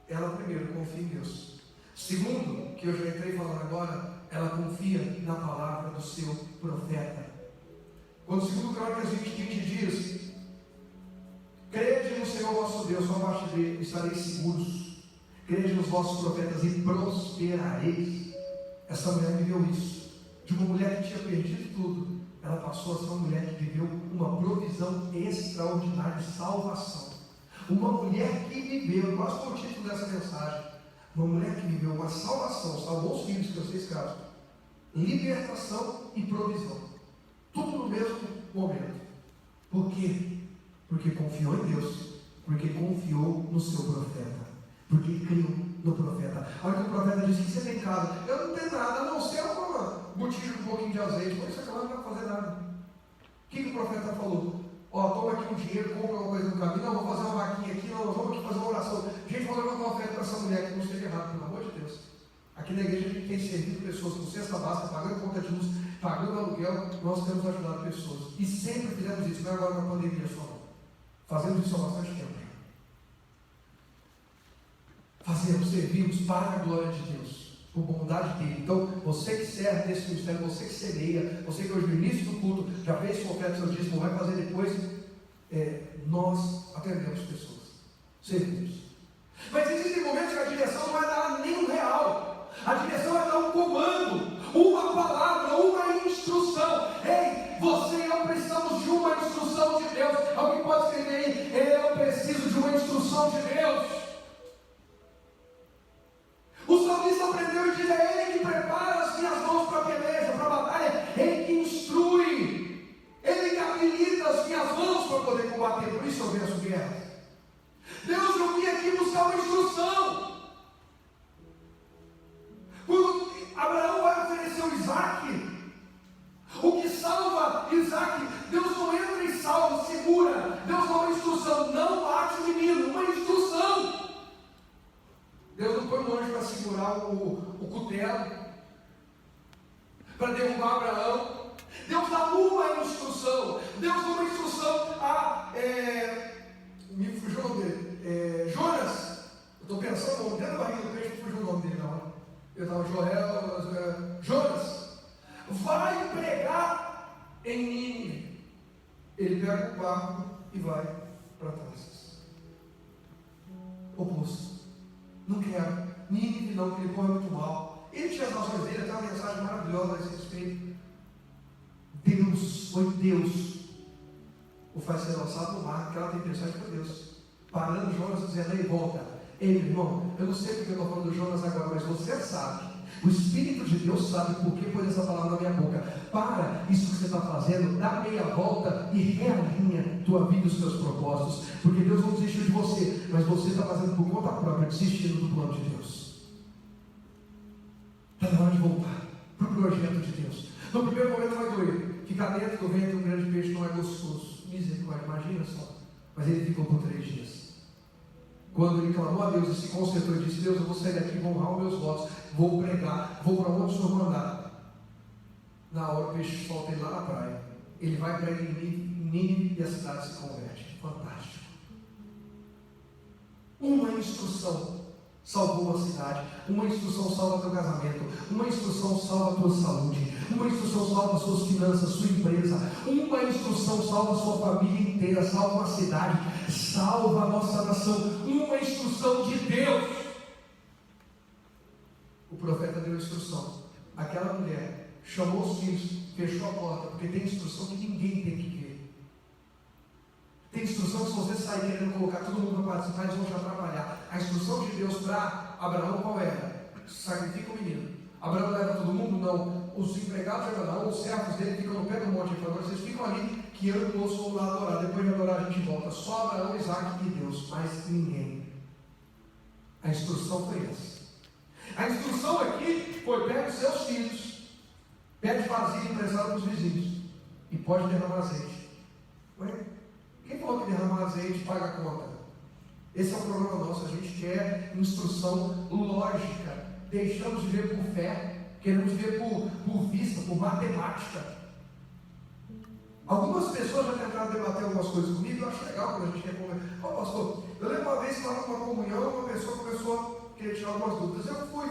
ela primeiro confia em Deus. Segundo, que eu já entrei falando agora, ela confia na palavra do seu profeta. Quando segundo Crônicas 20 diz: crede no Senhor vosso Deus, só a parte dele estareis seguros. Crede nos vossos profetas e prosperareis. Essa mulher viveu isso. De uma mulher que tinha perdido tudo, ela passou a ser uma mulher que viveu uma provisão extraordinária de salvação. Uma mulher que viveu, quase foi o título dessa mensagem, uma mulher que viveu uma salvação, salvou os filhos que vocês casam, libertação e provisão, tudo no mesmo momento. Por quê? Porque confiou em Deus, porque confiou no seu profeta, porque creu no profeta. Olha que o profeta disse: que você tem casa, eu não tenho nada, a não ser uma botija com um pouquinho de azeite, mas isso aqui não vai fazer nada. O que o profeta falou? Ó, toma aqui um dinheiro, compra alguma coisa no caminho. Não, vou fazer uma vaquinha aqui, não, vamos aqui fazer uma oração. Gente, vou levar uma oferta para essa mulher, que não esteja errado, pelo amor de Deus. Aqui na igreja a gente tem servido pessoas com cesta básica, pagando conta de luz, pagando aluguel, nós temos ajudado pessoas. E sempre fizemos isso, não é agora na pandemia só não. Fazemos isso há bastante tempo já. Fazemos, servimos para a glória de Deus, por bondade dele. Então, você que serve nesse ministério, você que semeia, você que hoje no início do culto já fez sua oferta, seu dízimo, vai fazer depois, nós atendemos pessoas, servimos. Mas existem momentos que a direção não é dar nem um real, a direção é dar um comando, uma palavra, uma instrução. Ei, você e eu precisamos de uma instrução de Deus. Alguém pode escrever aí: eu preciso de uma instrução de Deus. O salmista aprendeu e diz: é Ele que prepara as minhas mãos para a peleja, para a batalha, Ele que instrui, Ele que habilita as minhas mãos para poder combater. Por isso eu venço guerra. Deus, eu vim aqui buscar uma instrução. Quando Abraão vai oferecer o Isaac, o que salva Isaac, Deus não entra e salva, segura. Deus dá uma instrução: não bate o menino, uma instrução. Deus não põe um anjo para segurar o cutelo, para derrubar Abraão. Deus dá uma instrução. Deus dá uma instrução a me fugiu o nome dele, Jonas. Eu estou pensando no nome dentro da barriga do peixe, fugiu o nome dele na hora. Eu estava Jonas, vai pregar em Nínive. Ele pega o barco e vai para Tarsis. Oposto. Não quero. Nínive não, porque ele põe muito mal. Ele tinha as nações dele, tem uma mensagem maravilhosa a esse respeito. Deus, foi Deus o faz ser lançado no mar. Aquela tempestade foi Deus parando Jonas, dizendo: ei, volta. Ei, meu irmão, eu não sei porque eu estou falando do Jonas agora, mas você sabe. O Espírito de Deus sabe por que pôs essa palavra na minha boca. Para isso que você está fazendo, dá meia volta e realinha tua vida e os teus propósitos. Porque Deus não desistiu de você, mas você está fazendo por conta própria, desistindo do plano de Deus. Está na hora de voltar para o projeto de Deus. No primeiro momento vai doer. Ficar dentro do ventre de um grande peixe não é gostoso. Misericórdia, imagina só. Mas ele ficou por 3 dias. Quando ele clamou a Deus e se consertou e disse: Deus, eu vou sair daqui, vou honrar os meus votos, vou pregar, vou para onde o Senhor mandar. Na hora o peixe solta ele lá na praia. Ele vai para Nínive e a cidade se converte. Fantástico. Uma instrução salvou uma cidade. Uma instrução salva teu casamento. Uma instrução salva a tua saúde. Uma instrução salva as suas finanças, sua empresa. Uma instrução salva a sua família inteira. Salva uma cidade. Salva a nossa nação. Uma instrução de Deus. O profeta deu a instrução. Aquela mulher chamou os filhos, fechou a porta, porque tem instrução que ninguém tem que ver. Tem instrução que se você sair querendo colocar todo mundo para participar, eles vão te atrapalhar. A instrução de Deus para Abraão qual era? Sacrifica o menino. Abraão leva todo mundo? Não. Os empregados de Abraão, os servos dele, ficam no pé do monte. Ele falou: vocês ficam ali, que eu e o moço vamos lá adorar. Depois de adorar a gente volta. Só Abraão, Isaac e Deus, mais ninguém. A instrução foi essa. A instrução aqui foi: pega os seus filhos, pede vasilha emprestada para os vizinhos e pode derramar azeite. Ué? Quem falou que derramar azeite paga a conta? Esse é o problema nosso. A gente quer instrução lógica. Deixamos de ver por fé, queremos ver por vista, por matemática. Algumas pessoas já tentaram debater algumas coisas comigo. Eu acho legal quando a gente quer conversar. Pastor, eu lembro uma vez que estava numa comunhão, uma pessoa começou a querer tirar algumas dúvidas. Eu fui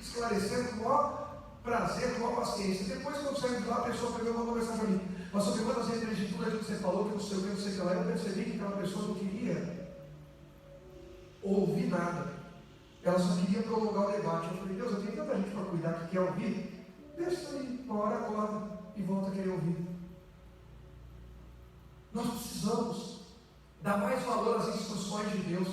esclarecendo com o maior prazer, com a maior paciência. Depois, quando saiu de lá, a pessoa pegou e mandou mensagem a mim: pastor, me manda as referências de tudo aquilo que você falou, que não sei o que, não sei o que lá. Eu percebi que aquela pessoa não queria ouvir nada. Ela só queria prolongar o debate. Eu falei: Deus, eu tenho tanta gente para cuidar que quer ouvir. Deixa isso aí, uma hora acorda e volta a querer ouvir. Nós precisamos dar mais valor às instruções de Deus.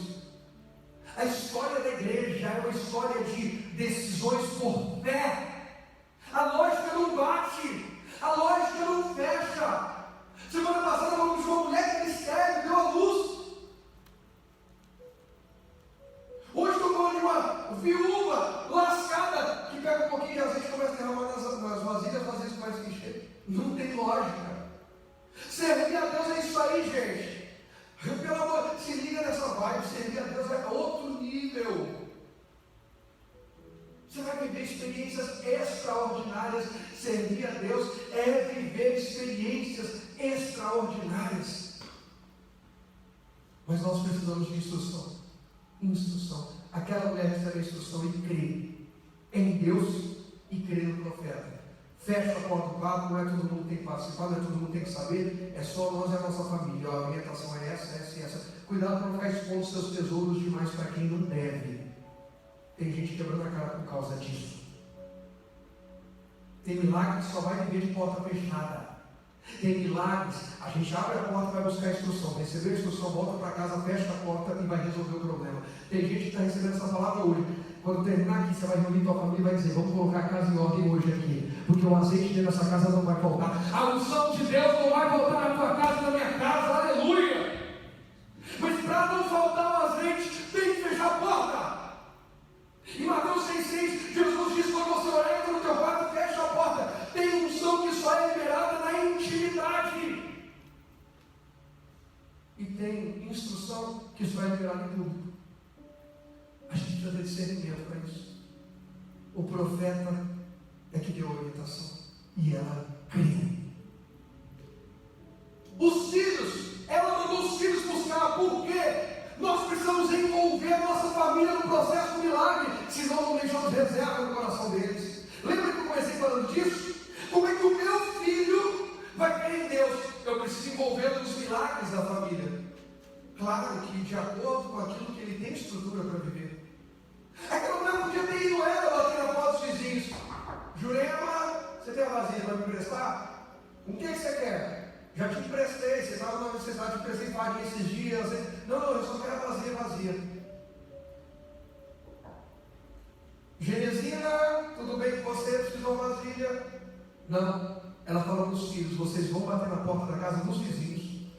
A história da igreja é uma história de decisões por fé. A lógica não bate, a lógica não fecha. Semana passada falamos de uma mulher que escreve, deu a luz. Hoje estou falando de uma viúva lascada que pega um pouquinho de azeite e começa a derramar nas vasilhas, às vezes começa a encher. Não tem lógica. Servir a Deus é isso aí, gente. Pelo amor, se liga nessa vibe. Servir a Deus é outro nível. Você vai viver experiências extraordinárias. Servir a Deus é viver experiências extraordinárias. Mas nós precisamos de instrução. Aquela mulher recebe a instrução e crê em Deus e crê no profeta. Fecha a porta do quarto, não é todo mundo que tem que participar, não é todo mundo que tem que saber, é só nós e a nossa família. A orientação é essa e essa. Cuidado para não ficar expondo seus tesouros demais para quem não deve. Tem gente quebrando a cara por causa disso. Tem milagre que só vai viver de porta fechada. Tem milagres, a gente abre a porta e vai buscar a instrução. Recebeu a instrução, volta para casa, fecha a porta e vai resolver o problema. Tem gente que está recebendo essa palavra hoje. Quando terminar aqui, você vai reunir tua família e vai dizer: vamos colocar a casa em ordem hoje aqui, porque o azeite dentro dessa casa não vai faltar. A unção de Deus não vai voltar na tua casa e na minha casa, aleluia. Mas para não faltar o azeite, tem que fechar a porta. Em Mateus 6,6, Jesus diz: quando você orar, entra no teu quarto, fecha a porta. Tem unção que só é liberada na intimidade. E tem instrução que só é liberada em público. A gente precisa ter discernimento para isso. O profeta é que deu a orientação e ela creu. Os filhos, ela mandou os filhos buscar. Por quê? Nós precisamos envolver a nossa família no processo do milagre, senão não deixamos reserva no coração deles. Lembra que eu comecei falando disso? Como é que o meu filho vai crer em Deus? Eu preciso envolvê-lo nos milagres da família. Claro que de acordo com aquilo que ele tem estrutura para viver. Aquela mulher podia ter ido ela bater na porta dos vizinhos: Jurema, você tem a vasilha para me emprestar? Com o que você quer? Já te emprestei, você estava na necessidade de emprestar farinha esses dias. Não, eu só quero a vasilha vazia. Genesina, tudo bem com você? Precisa de uma vasilha? Não. Ela fala para os filhos: vocês vão bater na porta da casa dos vizinhos.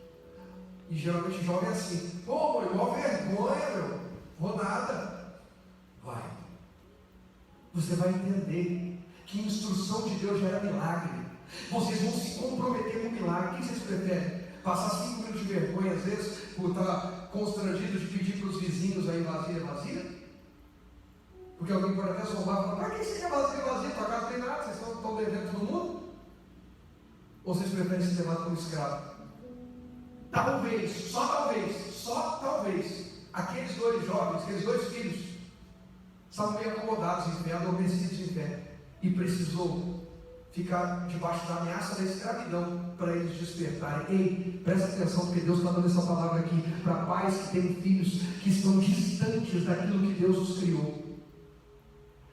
E geralmente jovem é assim: pô, igual vergonha, meu. Vou nada. Vai. Você vai entender que instrução de Deus gera milagre. Vocês vão se comprometer com o milagre. O que vocês preferem? Passar 5 minutos de vergonha, às vezes, por estar constrangido de pedir para os vizinhos aí vazia? Porque alguém pode até zombar e falar: para que você quer vazia? Tua casa não tem nada, vocês estão devendo todo mundo? Ou vocês preferem ser levados como escravo? Talvez, só talvez, aqueles dois jovens, aqueles dois filhos, estavam meio acomodados em fé, adormecidos em fé, e precisou ficar debaixo da ameaça da escravidão para eles despertarem. Ei, presta atenção, porque Deus está dando essa palavra aqui para pais que têm filhos que estão distantes daquilo que Deus os criou.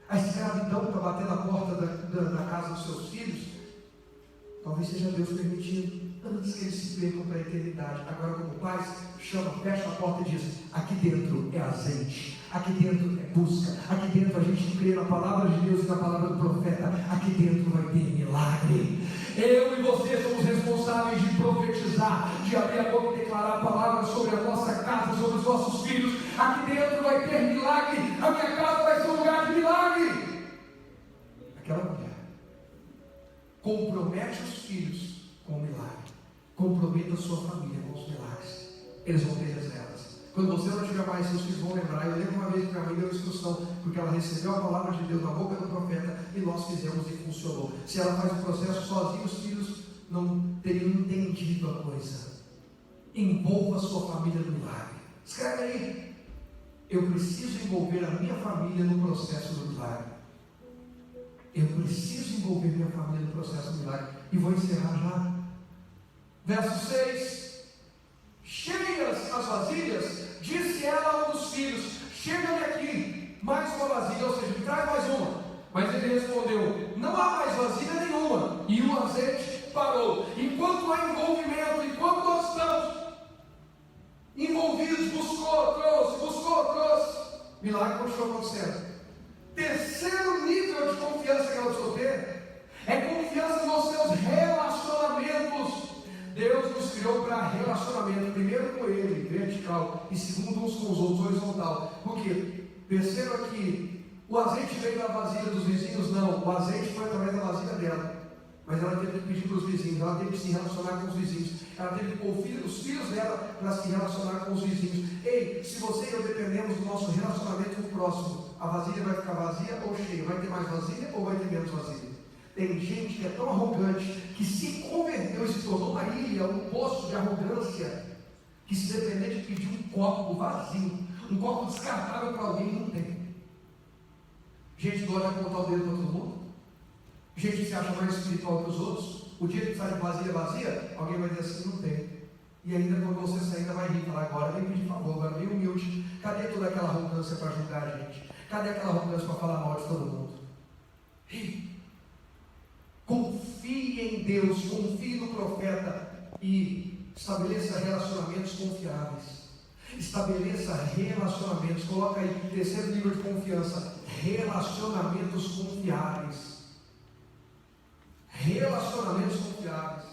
A escravidão para bater na porta da casa dos seus filhos, talvez seja Deus permitindo, antes que eles se percam para a eternidade. Agora, como pais, chama, fecha a porta e diz: aqui dentro é azeite. azeite, aqui dentro é busca, aqui dentro a gente crê na palavra de Deus e na palavra do profeta, aqui dentro vai ter milagre. Eu e você somos responsáveis de profetizar, de abrir a boca e declarar a palavra sobre a nossa casa, sobre os nossos filhos. Aqui dentro vai ter milagre, a minha casa vai ser um lugar de milagre. Aquela mulher compromete os filhos com o milagre, comprometa a sua família com os milagres, eles vão ter reservas. Quando você não tiver mais, seus filhos vão lembrar. Eu lembro uma vez que minha mãe deu instrução, porque ela recebeu a palavra de Deus na boca do profeta, e nós fizemos e funcionou. Se ela faz o processo sozinha, os filhos não teriam entendido a coisa. Envolva a sua família no milagre. Escreve aí: eu preciso envolver a minha família no processo do milagre. Eu preciso envolver minha família no processo do milagre. E vou encerrar já. Verso 6. Cheias as vasilhas, disse ela a um dos filhos: chega-me aqui mais uma vasilha, ou seja, traz mais uma. Mas ele respondeu: não há mais vasilha nenhuma. E o azeite parou. Enquanto há envolvimento, enquanto nós estamos envolvidos, buscou, trouxe, milagre continua acontecendo. Terceiro nível de confiança que ela precisa ter é confiança nos seus relacionamentos. Deus nos criou para relacionamento, primeiro com Ele, vertical, e segundo uns com os outros, horizontal. Por quê? Perceba que o azeite veio da vasilha dos vizinhos? Não, o azeite foi através da vasilha dela. Mas ela teve que pedir para os vizinhos, ela teve que se relacionar com os vizinhos, ela teve que pôr os filhos dela para se relacionar com os vizinhos. Ei, se você e eu dependemos do nosso relacionamento com o próximo, a vasilha vai ficar vazia ou cheia? Vai ter mais vasilha ou vai ter menos vasilha? Tem gente que é tão arrogante que se converteu e se tornou uma ilha, um poço de arrogância, que se depender de pedir um copo vazio, um copo descartável para alguém, não tem. Gente que gosta de apontar o dedo para todo mundo, gente que se acha mais espiritual que os outros. O dia que sai de vasilha vazia, alguém vai dizer assim: não tem. E ainda quando você sair, ainda vai rir, falar: agora vem pedir favor, agora vem humilde. Cadê toda aquela arrogância para julgar a gente? Cadê aquela arrogância para falar mal de todo mundo? Confie em Deus, confie no profeta e estabeleça relacionamentos confiáveis. Estabeleça relacionamentos. Coloca aí, terceiro nível de confiança: relacionamentos confiáveis. Relacionamentos confiáveis.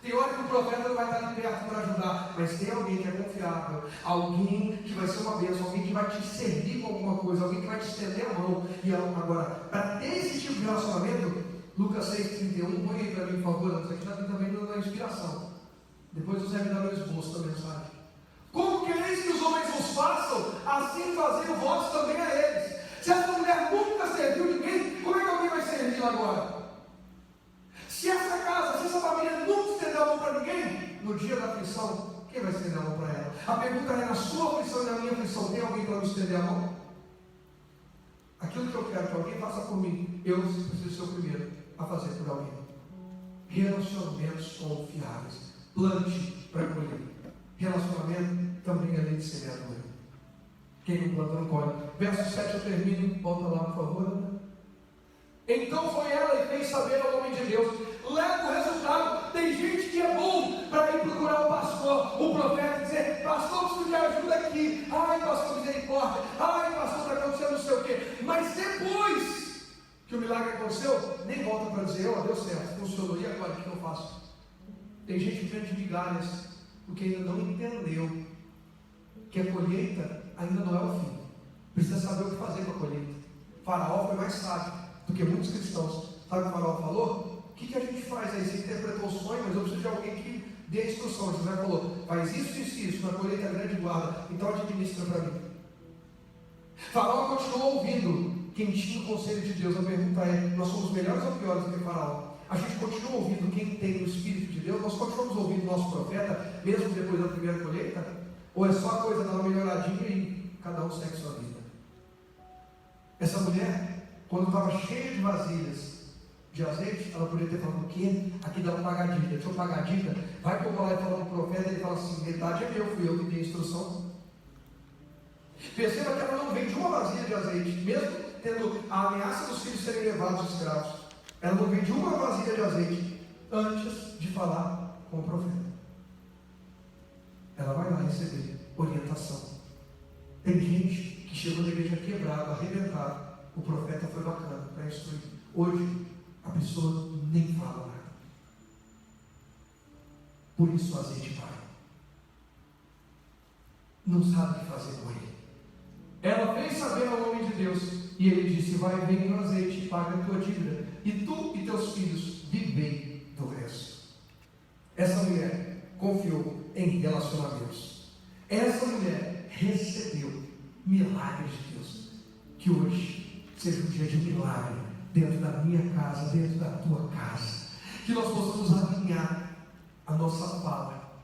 Tem hora que o profeta não vai estar ali perto para ajudar, mas tem alguém que é confiável, alguém que vai ser uma bênção, alguém que vai te servir com alguma coisa, alguém que vai te estender a mão. E agora, para ter esse tipo de relacionamento, Lucas 6,31, põe aí para mim, por favor. Isso aqui está também na inspiração. Depois você vai me dar o esboço da mensagem. Como quereis que os homens vos façam, assim fazei vós também a eles. Se essa mulher nunca serviu ninguém, como é que alguém vai servir agora? Se essa casa, se essa família nunca estender a mão para ninguém, no dia da aflição, quem vai estender a mão para ela? A pergunta é: na sua aflição e na minha aflição, tem alguém para nos estender a mão? Aquilo que eu quero que alguém faça por mim, eu preciso ser o primeiro a fazer por alguém. Relacionamentos confiáveis. Plante para colher. Relacionamento também é lei de semeadura. Quem não planta não colhe. Verso 7 eu termino. Volta lá, por favor. Então foi ela e fez saber ao homem de Deus. Leva o resultado. Tem gente que é bom para ir procurar o pastor, o profeta, e dizer: pastor, preciso de ajuda aqui. Ai, pastor, misericórdia. Ai, pastor, está acontecendo não sei o quê. Mas depois que o milagre aconteceu, nem volta para dizer: deu certo, funcionou, e agora o que eu faço? Tem gente que vende migalhas porque ainda não entendeu que a colheita ainda não é o fim. Precisa saber o que fazer com a colheita. Faraó foi mais sábio do que muitos cristãos. Sabe o que o Faraó falou? O que a gente faz aí? Você interpretou o sonho, mas eu preciso de alguém que dê a instrução. José falou: faz isso, na colheita grande guarda, então administra para mim. Faraó continuou ouvindo quem tinha o conselho de Deus. A pergunta é: nós somos melhores ou piores do que Faraó? A gente continua ouvindo quem tem o Espírito de Deus? Nós continuamos ouvindo o nosso profeta, mesmo depois da primeira colheita? Ou é só a coisa dar uma melhoradinha e cada um segue sua vida? Essa mulher, quando estava cheia de vasilhas de azeite, ela podia ter falado: o quê? Aqui dá uma pagadinha, deixa eu pagar a dívida. Vai para lá e fala para o profeta, ele fala assim: metade é meu, fui eu que dei a instrução. Perceba que ela não vem de uma vasilha de azeite, mesmo tendo a ameaça dos filhos serem levados escravos. Ela não vem de uma vasilha de azeite antes de falar com o profeta. Ela vai lá receber orientação. Tem gente que chegou na igreja quebrado, arrebentado. O profeta foi bacana para instruir. Hoje, a pessoa nem fala nada. Por isso o azeite vai. Não sabe o que fazer com ele. Ela fez saber ao homem de Deus, e ele disse: vai, vem o azeite, paga a tua dívida, e tu e teus filhos vivei do resto. Essa mulher confiou em relacionamentos. Essa mulher recebeu milagres de Deus. Que hoje seja um dia de milagre dentro da minha casa, dentro da tua casa. Que nós possamos alinhar a nossa fala.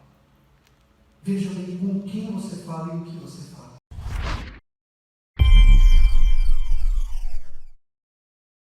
Veja bem com quem você fala e o que você fala.